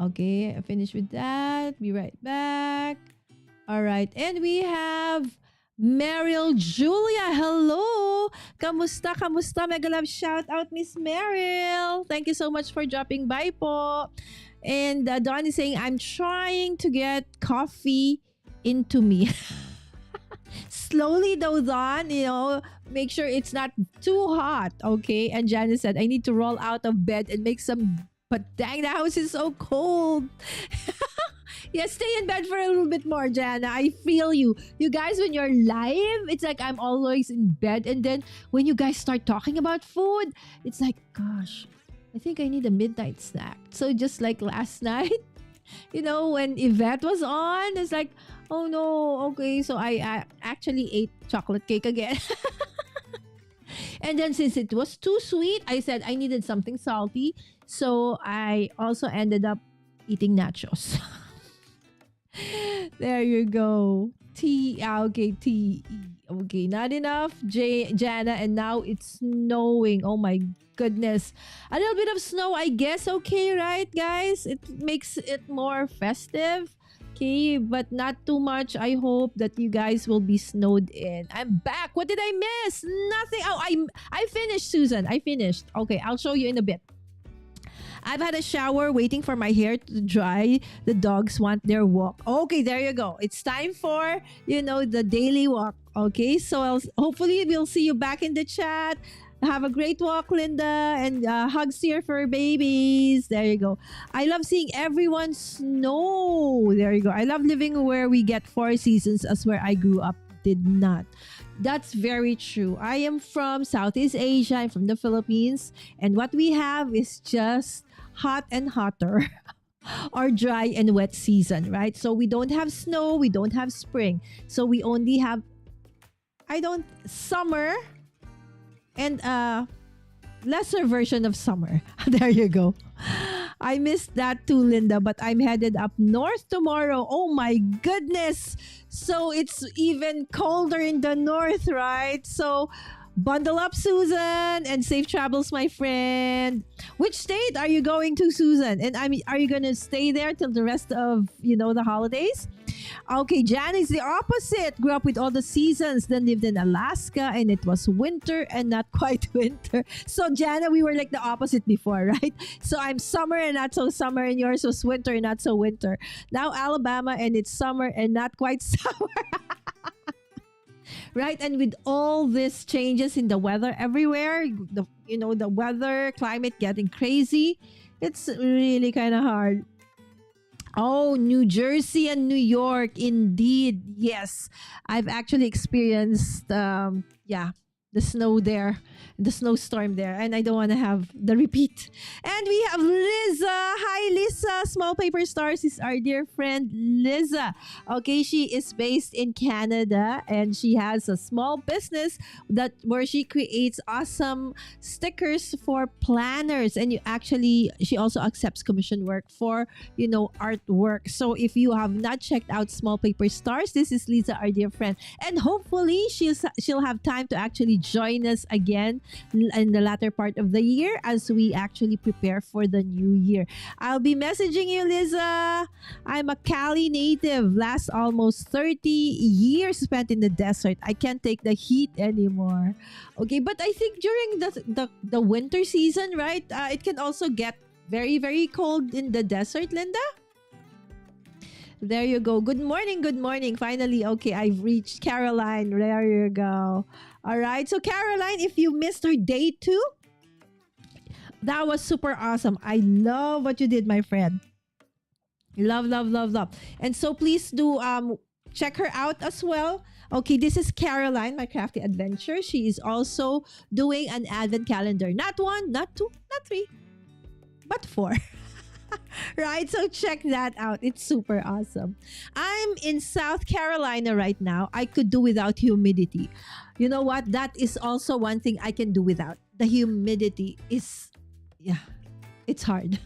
Okay, I finished with that. Be right back. All right, and we have Meryl Julia. Hello. Kamusta? Mega love shout out, Miss Meryl. Thank you so much for dropping by po. And Don is saying, I'm trying to get coffee into me. Slowly though, Don, make sure it's not too hot, okay? And Janice said, I need to roll out of bed and make some, but dang, the house is so cold. Yeah, stay in bed for a little bit more, Jana. I feel you. You guys, when you're live, it's like I'm always in bed. And then when you guys start talking about food, it's like, gosh, I think I need a midnight snack. So just like last night, when Yvette was on, it's like, oh no, okay. So I actually ate chocolate cake again. And then since it was too sweet, I said I needed something salty. So I also ended up eating nachos. There you go. Okay, T. Okay, not enough, Jana, and now it's snowing. Oh my goodness. A little bit of snow, I guess, okay, right, guys? It makes it more festive. Okay, but not too much. I hope that you guys will be snowed in. I'm back. What did I miss? Nothing. Oh, I finished, Susan. I finished. Okay, I'll show you in a bit. I've had a shower waiting for my hair to dry. The dogs want their walk. Okay, there you go. It's time for, the daily walk. Okay, so hopefully we'll see you back in the chat. Have a great walk, Linda, and hugs to your fur babies. There you go. I love seeing everyone snow. There you go. I love living where we get 4 seasons, as where I grew up did not. That's very true. I am from Southeast Asia. I'm from the Philippines. And what we have is just hot and hotter or dry and wet season, right? So we don't have snow. We don't have spring. So we only have, summer and a lesser version of summer. There you go. I missed that too, Linda, but I'm headed up north tomorrow. Oh my goodness. So it's even colder in the north, right? So bundle up, Susan, and safe travels, my friend. Which state are you going to, Susan? And are you going to stay there till the rest of, the holidays? Okay, Jan is the opposite. Grew up with all the seasons, then lived in Alaska, and it was winter and not quite winter. So, Jana, we were like the opposite before, right? So, I'm summer and not so summer, and yours was winter and not so winter. Now, Alabama, and it's summer and not quite summer. Right? And with all these changes in the weather everywhere, the weather, climate getting crazy, it's really kind of hard. Oh, New Jersey and New York, indeed. Yes, I've actually experienced, the snow there, the snowstorm there, and I don't want to have the repeat. And we have Liza. Hi, Lisa. Small Paper Stars is our dear friend Liza. Okay, she is based in Canada, and she has a small business where she creates awesome stickers for planners, and she also accepts commission work for artwork. So if you have not checked out Small Paper Stars, this is Lisa, our dear friend, and hopefully she'll have time to actually join us again in the latter part of the year as we actually prepare for the new year. I'll be messaging you, Liza. I'm a Cali native. Last almost 30 years spent in the desert. I can't take the heat anymore. Okay, but I think during the winter season, right, it can also get very, very cold in the desert, Linda? There you go. Good morning. Finally, okay, I've reached Caroline. There you go. All right. So, Caroline, if you missed her day 2, that was super awesome. I love what you did, my friend. Love, love, love, love. And so please do check her out as well. Okay, this is Caroline, my crafty adventure. She is also doing an advent calendar. Not one, not two, not three, but four. Right? So check that out. It's super awesome. I'm in South Carolina right now. I could do without humidity. You know what? That is also one thing I can do without. The humidity is, yeah, it's hard.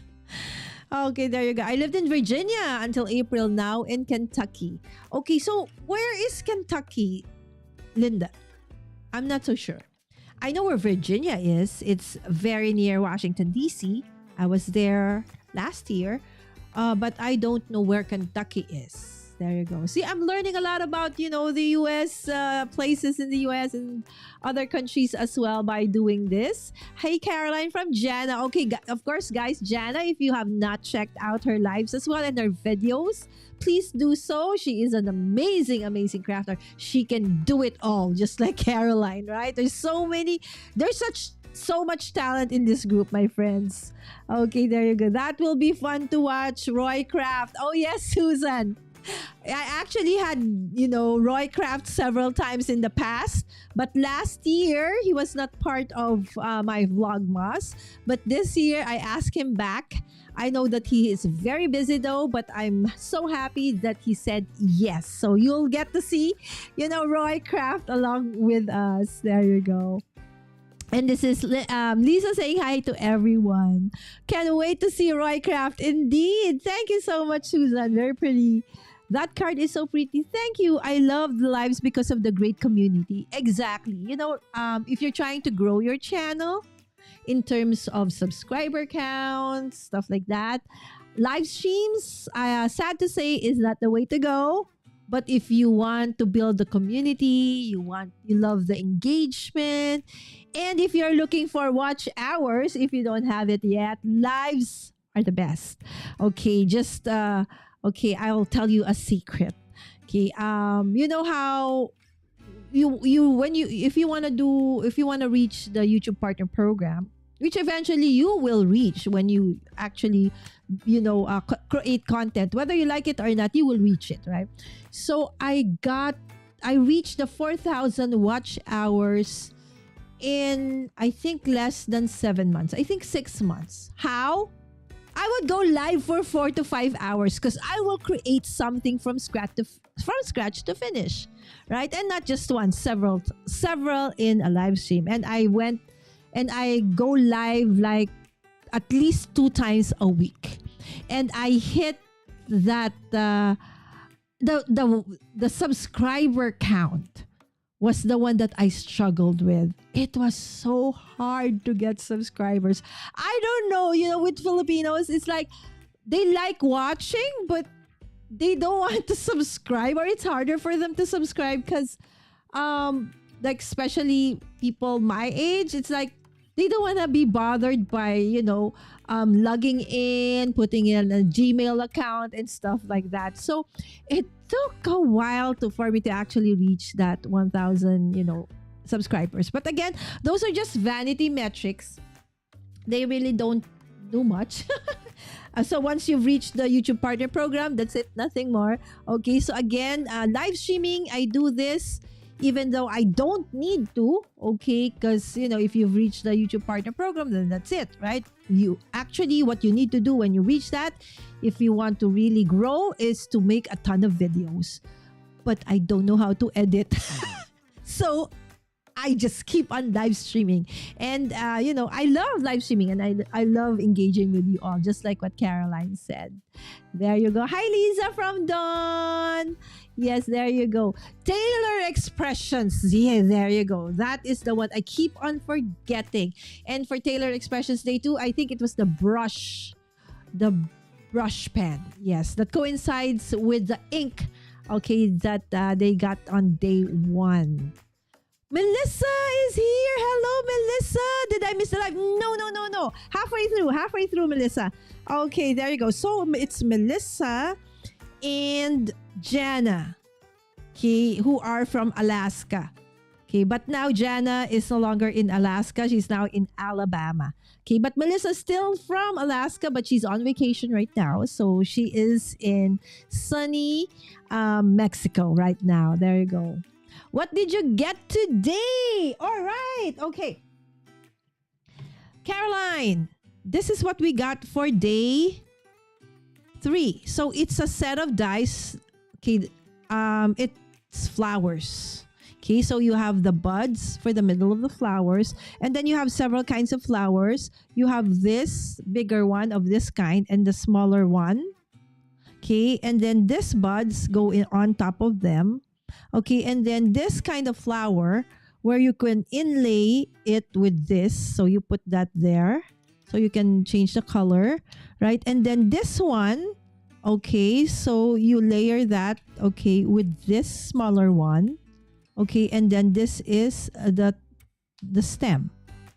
Okay, there you go. I lived in Virginia until April, now in Kentucky. Okay, so where is Kentucky, Linda? I'm not so sure. I know where Virginia is. It's very near Washington, D.C. I was there last year, but I don't know where Kentucky is. There you go. See, I'm learning a lot about, the U.S. Places in the U.S. and other countries as well by doing this. Hey, Caroline from Jana. Okay, of course, guys, Jana, if you have not checked out her lives as well and her videos, please do so. She is an amazing, amazing crafter. She can do it all, just like Caroline, right? There's so much talent in this group, my friends. Okay, there you go. That will be fun to watch. Roy Craft. Oh, yes, Susan. I actually had, Roy Craft several times in the past. But last year, he was not part of my Vlogmas. But this year, I asked him back. I know that he is very busy though, but I'm so happy that he said yes. So you'll get to see, Roy Craft along with us. There you go. And this is Lisa saying hi to everyone. Can't wait to see Roy Craft. Indeed. Thank you so much, Susan. Very pretty. That card is so pretty. Thank you. I love the lives because of the great community. Exactly. If you're trying to grow your channel in terms of subscriber counts, stuff like that, live streams, sad to say, is not the way to go. But if you want to build the community, you love the engagement, and if you're looking for watch hours, if you don't have it yet, lives are the best. Okay, I'll tell you a secret. Okay, you know how if you want to reach the YouTube Partner Program, which eventually you will reach when you actually, create content, whether you like it or not, you will reach it, right? So I reached the 4,000 watch hours in, I think, less than 7 months. I think 6 months. How? I would go live for 4 to 5 hours because I will create something from scratch to finish, right? And not just one, several in a live stream. And I went and I go live like at least 2 times a week, and I hit that the subscriber count was the one that I struggled with. It was so hard to get subscribers. I don't know, with Filipinos, it's like they like watching, but they don't want to subscribe, or it's harder for them to subscribe because, like, especially people my age, it's like they don't want to be bothered by, logging in, putting in a Gmail account and stuff like that. So it took a while for me to actually reach that 1,000, subscribers. But again, those are just vanity metrics. They really don't do much. So once you've reached the YouTube Partner Program, that's it, nothing more. Okay, so again, live streaming, I do this even though I don't need to, okay? Because, if you've reached the YouTube Partner Program, then that's it, right? What you need to do when you reach that, if you want to really grow, is to make a ton of videos. But I don't know how to edit. So I just keep on live streaming. And, I love live streaming, and I love engaging with you all, just like what Caroline said. There you go. Hi, Lisa from Dawn. Yes, there you go. Taylor Expressions. Yeah, there you go. That is the one I keep on forgetting. And for Taylor Expressions Day 2, I think it was the brush pen. Yes, that coincides with the ink, okay, that they got on day 1. Melissa is here. Hello, Melissa. Did I miss the live? No. Halfway through, Melissa. Okay, there you go. So it's Melissa and Jana, okay, who are from Alaska. Okay, but now Jana is no longer in Alaska. She's now in Alabama. Okay, but Melissa's still from Alaska, but she's on vacation right now. So she is in sunny Mexico right now. There you go. What did you get today? All right. Okay. Caroline, this is what we got for day 3. So it's a set of dice. Okay, it's flowers. Okay, so you have the buds for the middle of the flowers, and then you have several kinds of flowers. You have this bigger one of this kind and the smaller one. Okay, and then these buds go in on top of them. Okay, and then this kind of flower where you can inlay it with this. So you put that there. So you can change the color, right? And then this one, okay, so you layer that, okay, with this smaller one. Okay, and then this is the stem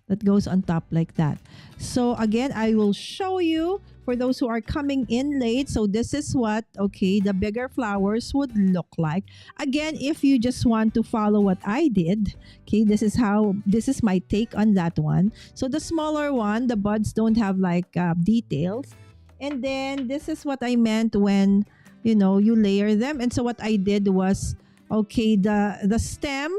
that goes on top like that. So again, I will show you for those who are coming in late. So this is what, okay, the bigger flowers would look like. Again, if you just want to follow what I did, okay, this is my take on that one. So the smaller one, the buds don't have like details. And then this is what I meant when, you know, you layer them. And so what I did was, okay, the stem,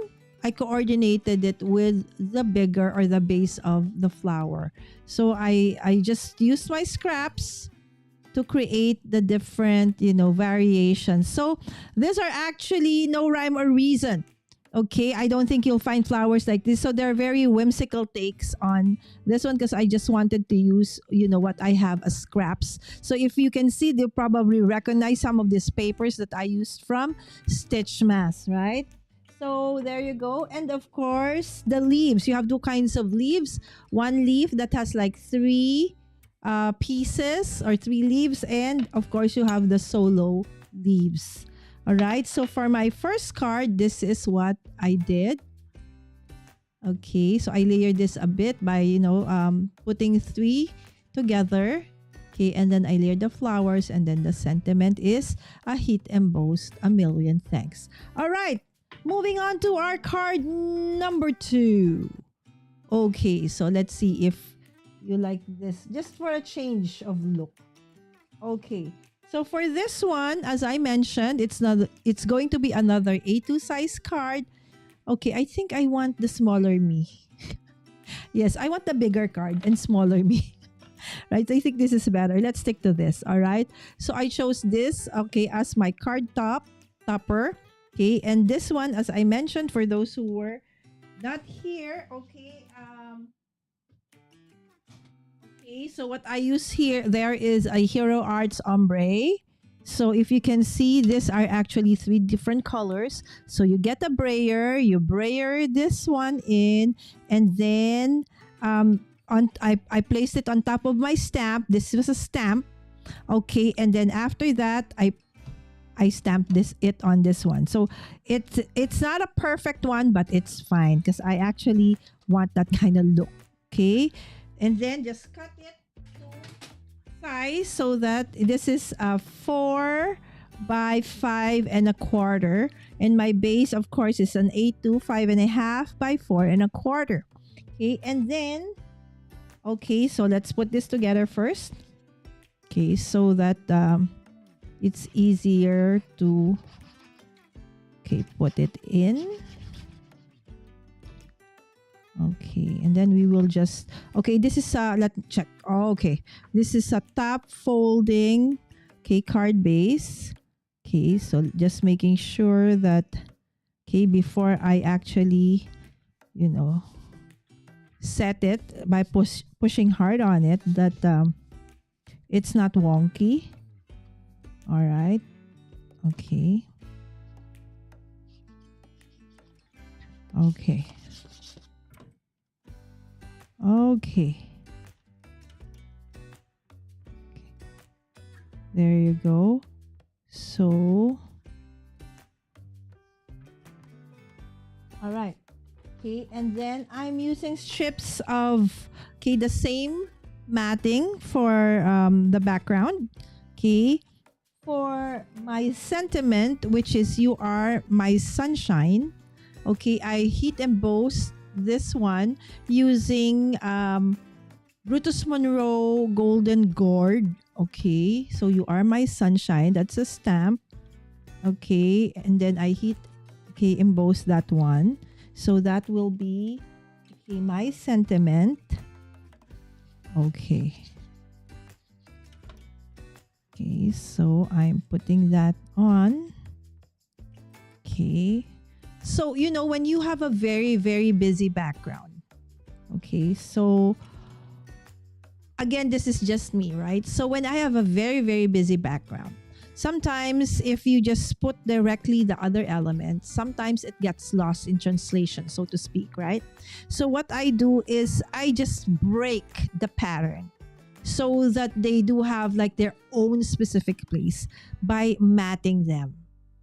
I coordinated it with the bigger or the base of the flower. So I just used my scraps to create the different, you know, variations. So these are actually no rhyme or reason. Okay, I don't think you'll find flowers like this. So they're very whimsical takes on this one because I just wanted to use, you know, what I have as scraps. So if you can see, they'll probably recognize some of these papers that I used from Stitchmas, right? So there you go. And of course, the leaves. You have 2 kinds of leaves. One leaf that has like 3 pieces or 3 leaves. And of course, you have the solo leaves. All right, so for my first card, this is what I did. Okay, so I layered this a bit by, you know, putting 3 together. Okay, and then I layered the flowers, and then the sentiment is a hit and boast, a million thanks. All right, moving on to our card number 2. Okay, so let's see if you like this, just for a change of look. Okay. So for this one, as I mentioned, it's going to be another A2 size card. Okay, I think I want the smaller me. Yes, I want the bigger card and smaller me. Right? I think this is better. Let's stick to this. All right. So I chose this, okay, as my card topper. Okay, and this one, as I mentioned, for those who were not here, okay, so what I use here, there is a Hero Arts ombre. So if you can see, these are actually 3 different colors. So you get a brayer, you brayer this one in, and then I placed it on top of my stamp. This was a stamp. Okay, and then after that, I stamped it on this one. So it's not a perfect one, but it's fine because I actually want that kind of look. Okay. And then just cut it to size so that this is a 4 by 5.25. And my base, of course, is an A2 5.5 by 4.25. Okay, and then, okay, so let's put this together first. Okay, so that it's easier to, okay, put it in. Okay, and then we will just, okay, this is let's check. Oh, okay, this is a top folding, okay, card base. Okay, so just making sure that, okay, before I actually, you know, set it by pushing hard on it, that it's not wonky. All right. Okay. Okay. Okay. There you go. So, all right. Okay, and then I'm using strips of, okay, the same matting for the background. Okay, for my sentiment, which is "You Are My Sunshine." Okay, I heat embossed this one using Brutus Monroe Golden Gourd. Okay, so you are my sunshine. That's a stamp. Okay, and then I emboss that one. So that will be my sentiment. Okay. Okay, so I'm putting that on. Okay. So, when you have a very, very busy background. Okay, so again, this is just me, right? So when I have a very, very busy background, sometimes if you just put directly the other elements, sometimes it gets lost in translation, so to speak, right? So what I do is I just break the pattern so that they do have like their own specific place by matting them,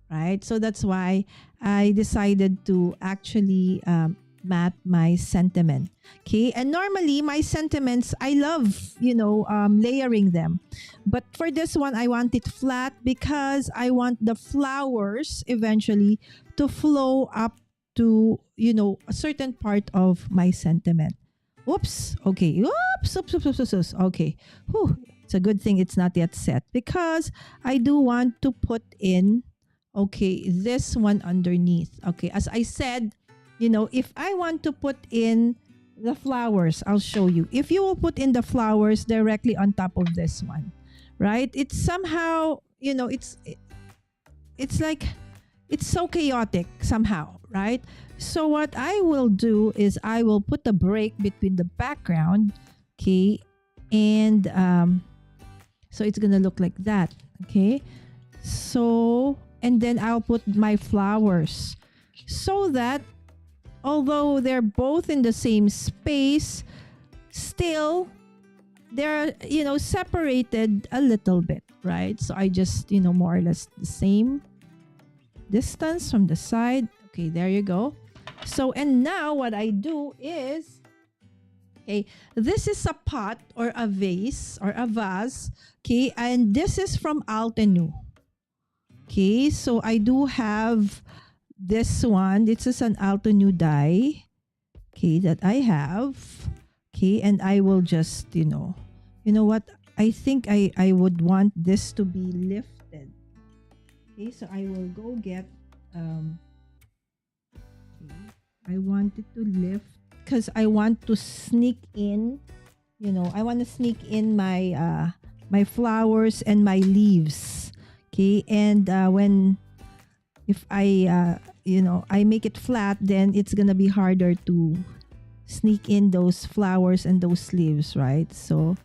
right? So that's why I decided to actually mat my sentiment. Okay, and normally my sentiments, I love layering them, but for this one I want it flat because I want the flowers eventually to flow up to a certain part of my sentiment. Oops. Okay. Oops. Okay. Whew. It's a good thing it's not yet set because I do want to put in this one underneath. Okay, as I said, if I want to put in the flowers, I'll show you. If you will put in the flowers directly on top of this one, right? It's somehow, it's like, it's so chaotic somehow, right? So what I will do is I will put a break between the background, okay, and so it's gonna look like that, okay. So and then I'll put my flowers so that although they're both in the same space, still they're separated a little bit, right? So I just more or less the same distance from the side. Okay, there you go. So and now what I do is, okay, this is a pot or a vase or a vase, okay, and this is from Altenew. Okay, so I do have this one. This is an Altenew die, okay, that I have. Okay, and I will just, you know what? I think I would want this to be lifted. Okay, so I will go get, I want it to lift because I want to sneak in, I want to sneak in my, my flowers and my leaves. Okay, and if I, I make it flat, then it's gonna be harder to sneak in those flowers and those leaves, right? So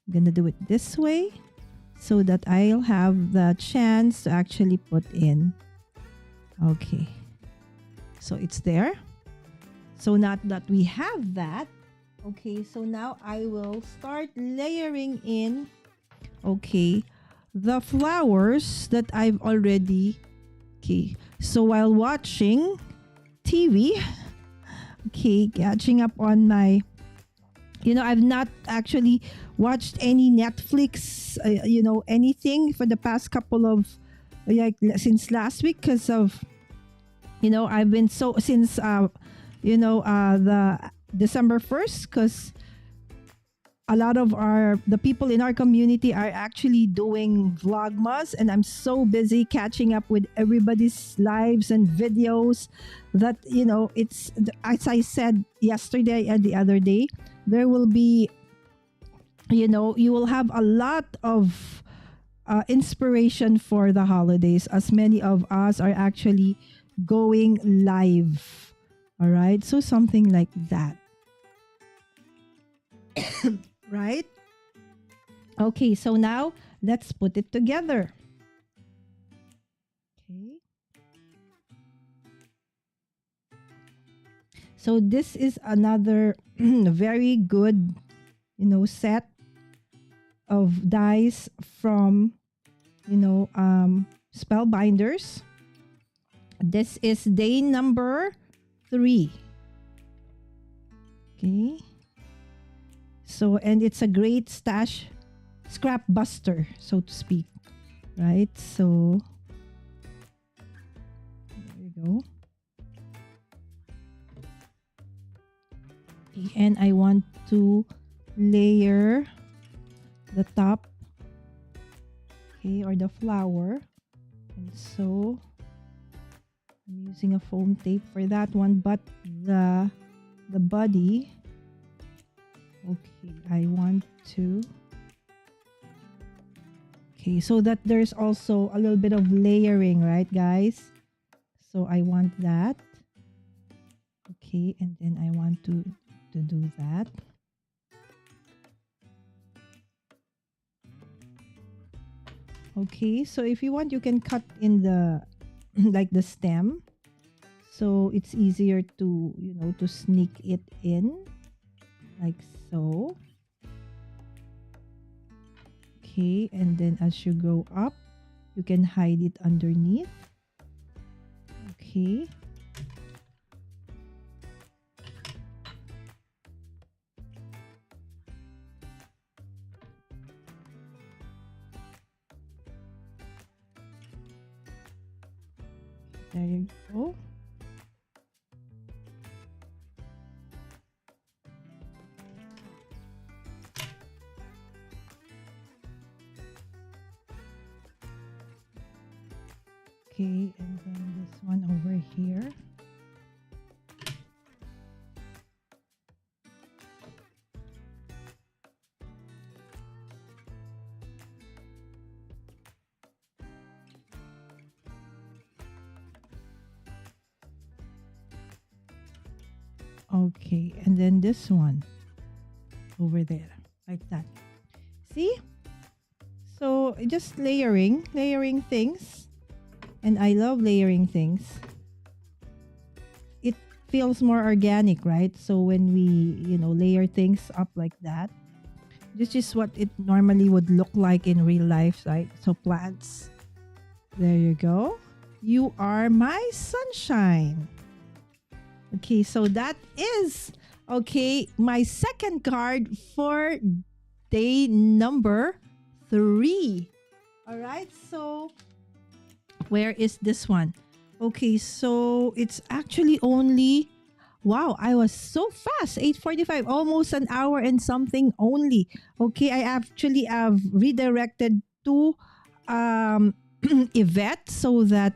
I'm gonna do it this way so that I'll have the chance to actually put in. Okay, so it's there. So now that we have that, okay, so now I will start layering in, okay, the flowers that I've already, okay, so while watching TV, okay, catching up on my, I've not actually watched any Netflix, anything for the past couple of, like, since last week because of, I've been so, since, the December 1st, because a lot of the people in our community are actually doing Vlogmas, and I'm so busy catching up with everybody's lives and videos that, it's, as I said yesterday and the other day, there will be, you will have a lot of inspiration for the holidays, as many of us are actually going live. All right, so something like that. Right? Okay, so now let's put it together. Okay. So this is another very good, set of dies from, Spellbinders. This is day number 3. Okay. So, and it's a great scrap buster, so to speak, right? So, there you go. Okay, and I want to layer the top, okay, or the flower. And so I'm using a foam tape for that one, but the body, okay, I want to, okay, so that there's also a little bit of layering, right guys? So I want that. Okay, and then I want to do that. Okay, so if you want, you can cut in the like the stem, so it's easier to, you know, to sneak it in like so. Okay, and then as you go up, you can hide it underneath. Okay. There you go. Okay, and then this one over here. Okay, and then this one over there, like that. See? So just layering things. And I love layering things. It feels more organic, right? So when we, you know, layer things up like that, this is what it normally would look like in real life, right? So plants. There you go. You are my sunshine. Okay, so that is, okay, my second card for day number 3. All right, so where is this one? Okay, so it's actually only, wow, I was so fast. 8:45, almost an hour and something only. Okay, I actually have redirected to Yvette so that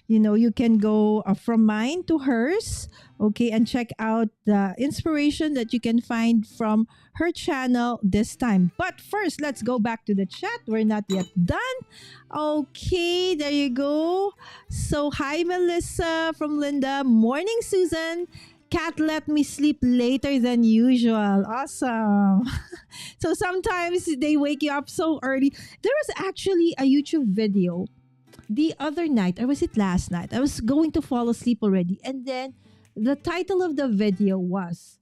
you know, you can go from mine to hers, okay, and check out the inspiration that you can find from her channel this time. But first, let's go back to the chat. We're not yet done. Okay, there you go. So, hi, Melissa from Linda. Morning, Susan. Cat let me sleep later than usual. Awesome. So, sometimes they wake you up so early. There was actually a YouTube video the other night, or was it last night? I was going to fall asleep already. And then the title of the video was,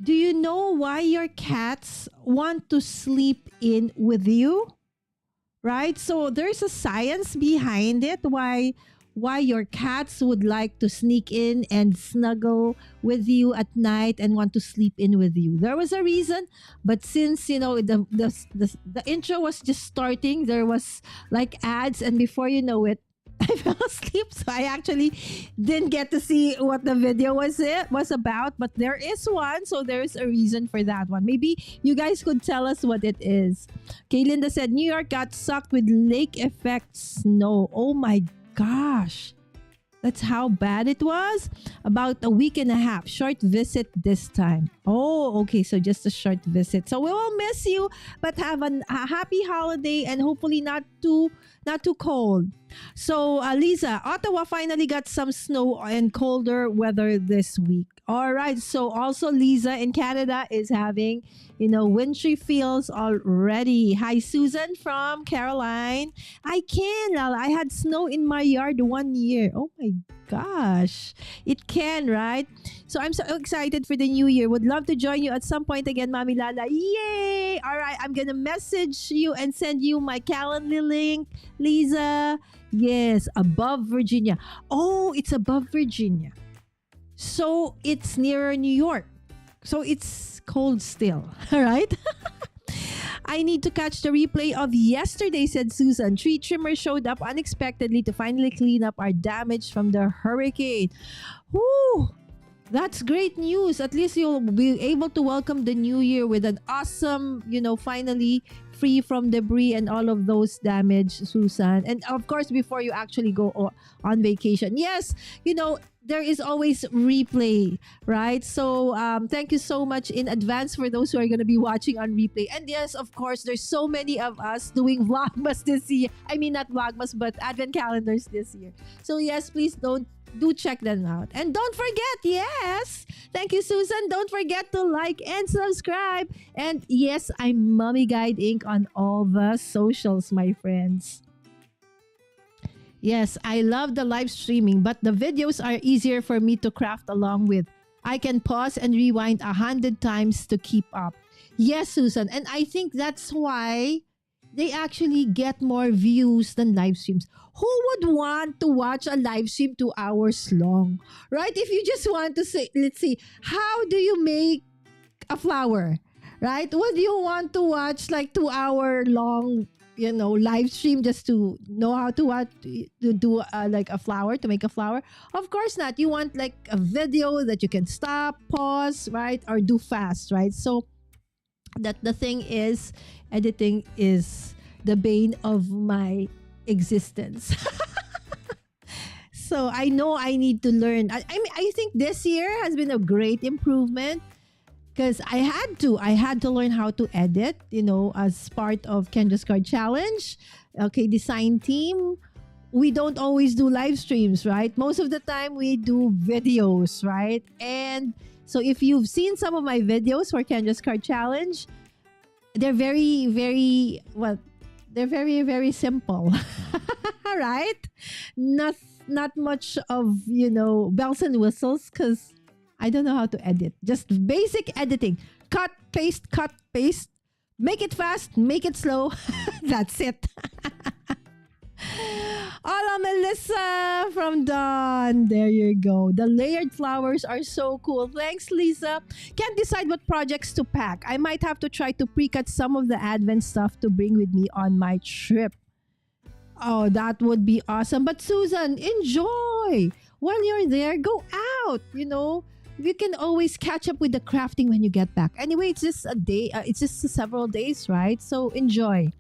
do you know why your cats want to sleep in with you? Right? So there's a science behind it. Why your cats would like to sneak in and snuggle with you at night and want to sleep in with you. There was a reason, but since, you know, the intro was just starting, there was like ads, and before you know it, I fell asleep. So I actually didn't get to see what the video was about, but there is one, so there's a reason for that one. Maybe you guys could tell us what it is. Okay, Linda said New York got sucked with lake effect snow. Oh my gosh, that's how bad it was. About a week and a half. Short visit this time. Oh, okay, so just a short visit. So we will miss you, but have a happy holiday and hopefully not too cold. So Lisa, Ottawa finally got some snow and colder weather this week. All right, so also Lisa in Canada is having, you know, wintry feels already. Hi, Susan from Caroline. I can, Lala. I had snow in my yard 1 year. Oh my gosh. It can, right? So I'm so excited for the new year. Would love to join you at some point again, Mami Lala. Yay! All right, I'm going to message you and send you my Calendly link, Lisa. Yes, above Virginia. Oh, it's above Virginia. So it's nearer New York. So it's cold still. All right. I need to catch the replay of yesterday, said Susan. Tree trimmer showed up unexpectedly to finally clean up our damage from the hurricane. Whoo! That's great news. At least you'll be able to welcome the new year with an awesome, finally free from debris and all of those damage, Susan. And of course, before you actually go on vacation, yes, there is always replay, right? So thank you so much in advance for those who are going to be watching on replay. And yes, of course, there's so many of us doing Vlogmas this year. I mean, not Vlogmas, but Advent calendars this year. So yes, please do check them out. And don't forget, yes, thank you, Susan. Don't forget to like and subscribe. And yes, I'm Mommy Guide Inc. on all the socials, my friends. Yes, I love the live streaming, but the videos are easier for me to craft along with. I can pause and rewind 100 times to keep up. Yes, Susan. And I think that's why they actually get more views than live streams. Who would want to watch a live stream 2 hours long? Right? If you just want to say, let's see, how do you make a flower? Right? Would you want to watch like 2 hour long, live stream just to know how to do like a flower, to make a flower? Of course not. You want like a video that you can stop, pause, right? Or do fast, right? So that the thing is, editing is the bane of my existence. So I know I need to learn. I think this year has been a great improvement because I had to learn how to edit, as part of Kendra's Card Challenge. Okay, design team. We don't always do live streams, right? Most of the time we do videos, right? And so if you've seen some of my videos for Kendra's Card Challenge, they're very, very, they're very, very simple, right? Not much of, bells and whistles because I don't know how to edit. Just basic editing. Cut, paste, make it fast, make it slow. That's it. Hola, Melissa from Dawn. There you go. The layered flowers are so cool. Thanks, Lisa. Can't decide what projects to pack. I might have to try to pre-cut some of the Advent stuff to bring with me on my trip. Oh, that would be awesome. But Susan, enjoy. While you're there, go out. You can always catch up with the crafting when you get back. Anyway, it's just a day. It's just several days, right? So enjoy.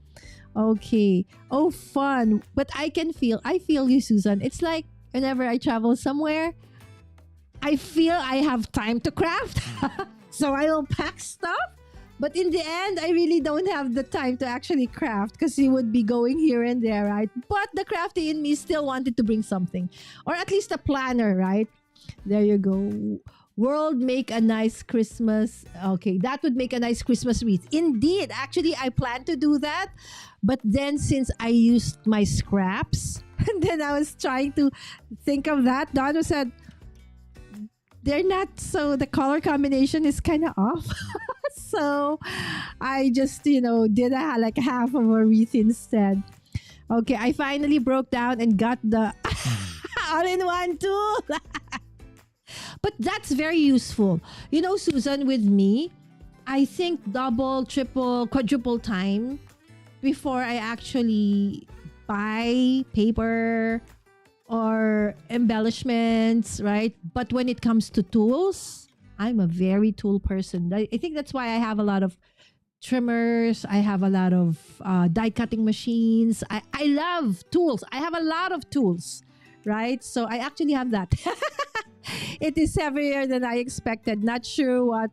Okay. Oh, fun. But I feel you, Susan. It's like whenever I travel somewhere, I feel I have time to craft. So I will pack stuff. But in the end, I really don't have the time to actually craft because you would be going here and there, right? But the crafty in me still wanted to bring something. Or at least a planner, right? There you go. World make a nice Christmas. Okay, that would make a nice Christmas wreath. Indeed, actually, I plan to do that. But then since I used my scraps, and then I was trying to think of that, Donna said, they're not, so the color combination is kind of off. So I just, did like half of a wreath instead. Okay, I finally broke down and got the all-in-one tool. But that's very useful. Susan, with me, I think double, triple, quadruple time before I actually buy paper or embellishments, right? But when it comes to tools, I'm a very tool person. I think that's why I have a lot of trimmers. I have a lot of die cutting machines. I love tools. I have a lot of tools, right? So I actually have that. It is heavier than I expected. Not sure what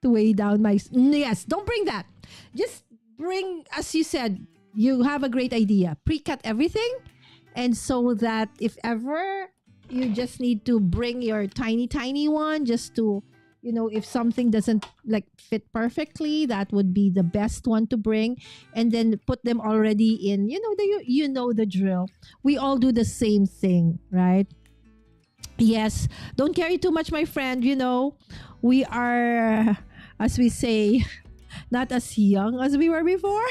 to weigh down my... Yes, don't bring that. Just bring, as you said, you have a great idea. Pre-cut everything. And so that if ever you just need to bring your tiny one just to, if something doesn't like fit perfectly, that would be the best one to bring. And then put them already in, the drill. We all do the same thing, right? Yes, don't carry too much, my friend. We are, as we say, not as young as we were before.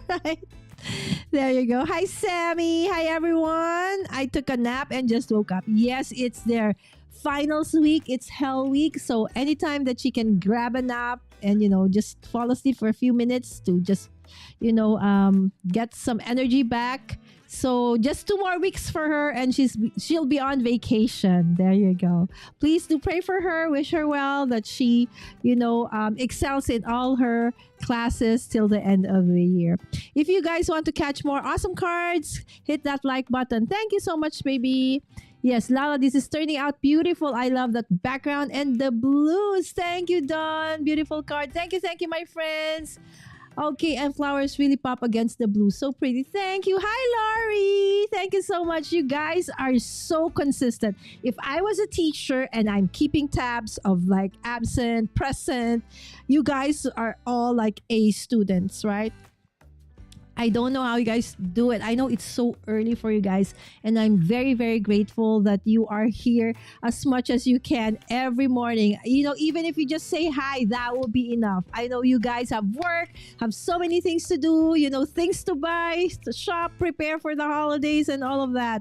Right? There you go. Hi, Sammy. Hi, everyone. I took a nap and just woke up. Yes, it's their finals week. It's hell week. So anytime that she can grab a nap and, just fall asleep for a few minutes to just, get some energy back. So just 2 more weeks for her, and she'll be on vacation. There you go. Please do pray for her. Wish her well, that she, excels in all her classes till the end of the year. If you guys want to catch more awesome cards, hit that like button. Thank you so much, baby. Yes, Lala, this is turning out beautiful. I love that background and the blues. Thank you, Don. Beautiful card. Thank you, my friends. Okay, and flowers really pop against the blue. So pretty. Thank you. Hi, Laurie. Thank you so much. You guys are so consistent. If I was a teacher and I'm keeping tabs of like absent, present, you guys are all like A students, right? I don't know how you guys do it. I know it's so early for you guys, and I'm very, very grateful that you are here as much as you can every morning. Even if you just say hi, that will be enough. I know you guys have work, have so many things to do, things to buy, to shop, prepare for the holidays and all of that.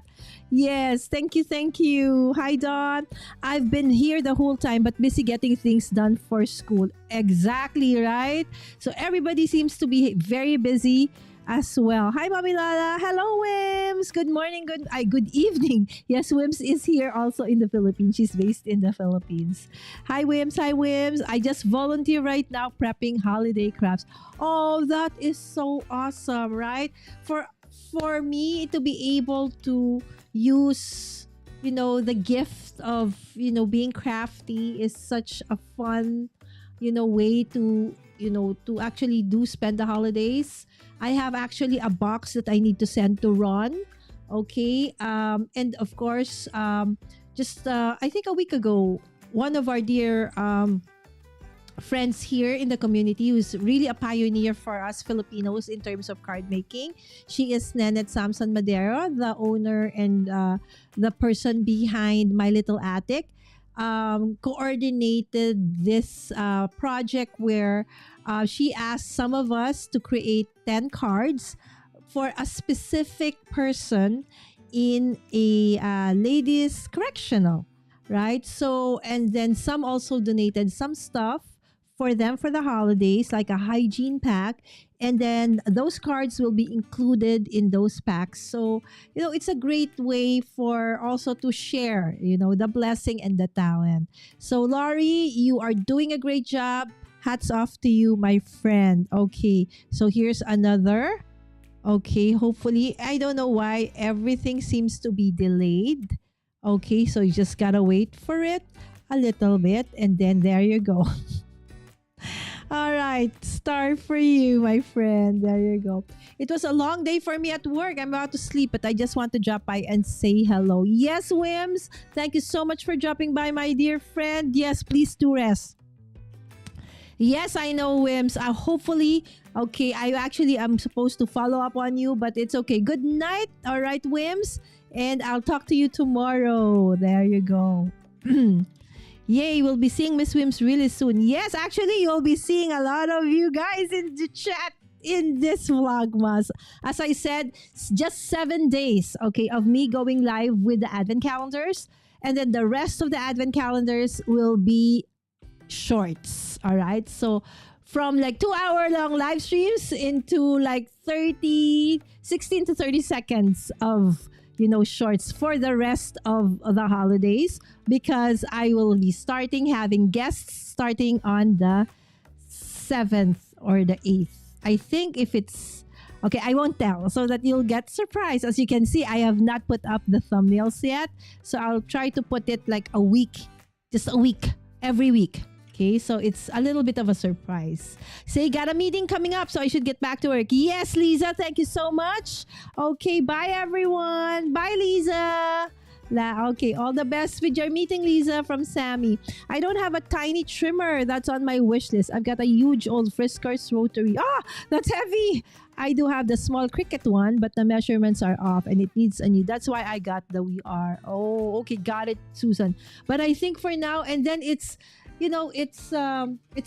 Yes, thank you. Hi, Dawn. I've been here the whole time, but busy getting things done for school. Exactly, right? So everybody seems to be very busy as well. Hi, Mommy Lala. Hello, Wims. Good morning. Good evening. Yes, Wims is here also in the Philippines. She's based in the Philippines. Hi, Wims. I just volunteer right now prepping holiday crafts. Oh, that is so awesome, right? For me to be able to use, the gift of, being crafty is such a fun, way to actually spend the holidays. I have actually a box that I need to send to Ron. Okay. And of course, just I think a week ago, one of our dear friends here in the community who's really a pioneer for us Filipinos in terms of card making. She is Nenet Samson Madero, the owner and the person behind My Little Attic. Coordinated this project where she asked some of us to create 10 cards for a specific person in a ladies correctional, right? So, and then some also donated some stuff for them for the holidays, like a hygiene pack. And then those cards will be included in those packs. So, it's a great way for also to share, the blessing and the talent. So, Laurie, you are doing a great job. Hats off to you, my friend. Okay, so here's another. Okay, hopefully, I don't know why everything seems to be delayed. Okay, so you just gotta wait for it a little bit, and then there you go. All right, star for you, my friend. There you go. It was a long day for me at work. I'm about to sleep, but I just want to drop by and say hello. Yes, Wims. Thank you so much for dropping by, my dear friend. Yes, please do rest. Yes, I know, Wims. Hopefully, okay, I'm supposed to follow up on you, but it's okay. Good night. All right, Wims. And I'll talk to you tomorrow. There you go. Yay, we'll be seeing Miss Wims really soon. Yes, actually, you'll be seeing a lot of you guys in the chat in this Vlogmas. As I said, just 7 days, okay, of me going live with the Advent calendars. And then the rest of the Advent calendars will be shorts. All right. So from like 2-hour long live streams into like 16 to 30 seconds of, shorts for the rest of the holidays, because I will be having guests starting on the 7th or the 8th. I think if it's okay, I won't tell so that you'll get surprised. As you can see, I have not put up the thumbnails yet. So I'll try to put it like a week, just a week, every week. Okay, so it's a little bit of a surprise. Say, got a meeting coming up, so I should get back to work. Yes, Lisa, thank you so much. Okay, bye everyone. Bye, Lisa. Okay, all the best with your meeting, Lisa, from Sammy. I don't have a tiny trimmer that's on my wish list. I've got a huge old Friskars rotary. That's heavy. I do have the small Cricut one, but the measurements are off and it needs a new. That's why I got the We Are. Oh, okay, got it, Susan. But I think for now, and then it's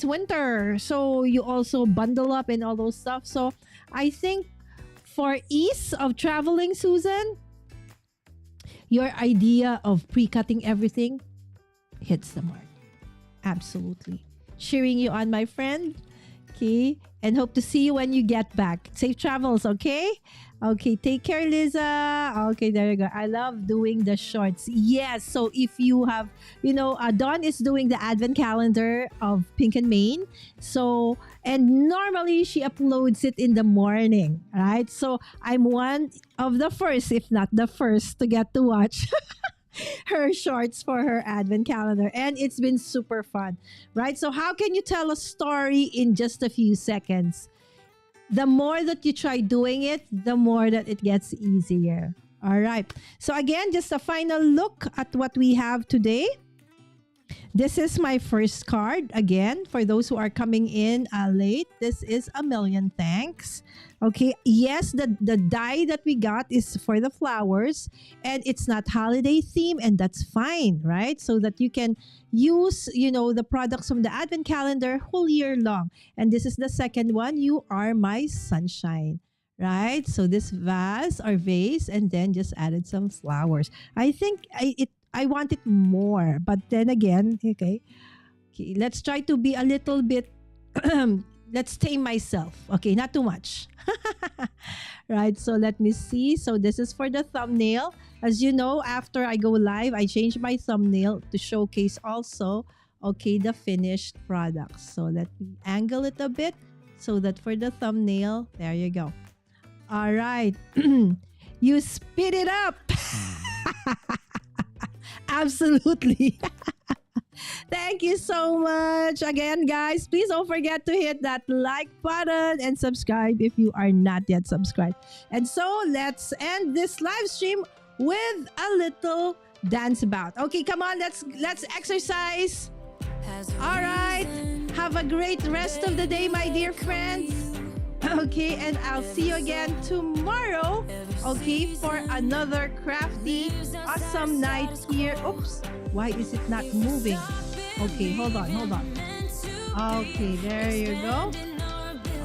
winter, so you also bundle up and all those stuff. So I think for ease of traveling, Susan, your idea of pre-cutting everything hits the mark. Absolutely. Cheering you on, my friend. Okay. and hope to see you when you get back. Safe travels, okay? Okay, take care, Liza. Okay, there you go. I love doing the shorts. Yes, so if you have, Dawn is doing the advent calendar of Pink and Main. So, and normally she uploads it in the morning, right? So I'm one of the first, if not the first, to get to watch her shorts for her advent calendar, and it's been super fun, right? So how can you tell a story in just a few seconds? The more that you try doing it, the more that it gets easier. All right, so again, just a final look at what we have today. This is my first card. Again, for those who are coming in late, this is a million thanks. Okay, yes, the die that we got is for the flowers, and it's not holiday theme, and that's fine, right? So that you can use, the products from the advent calendar whole year long. And this is the second one. You are my sunshine, right? So this vase or vase, and then just added some flowers. I think I want it more, but then again, okay, let's try to be a little bit. Let's tame myself. Okay, not too much. Right, so let me see. So this is for the thumbnail. As you know, after I go live, I change my thumbnail to showcase also, okay, the finished products. So let me angle it a bit so that for the thumbnail, there you go. All right. You speed it up. Absolutely. Thank you so much. Again, guys, please don't forget to hit that like button and subscribe if you are not yet subscribed. And so let's end this live stream with a little dance bout. Okay, come on, let's exercise. All right. Have a great rest of the day, my dear friends. Okay, and I'll see you again tomorrow, okay, for another crafty, awesome night here. Oops, why is it not moving? Okay, hold on. Okay, there you go.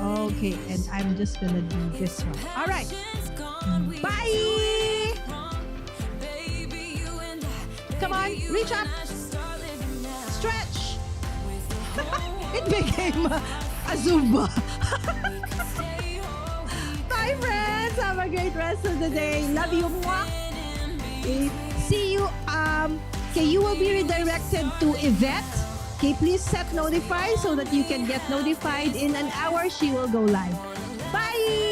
Okay, and I'm just gonna do this one. All right, bye. Come on, reach up, stretch. It became a Zumba. Bye, friends. Have a great rest of the day. Love you. Mwah. Okay. See you. Okay, you will be redirected to Yvette. Okay, please set notify so that you can get notified in an hour. She will go live. Bye.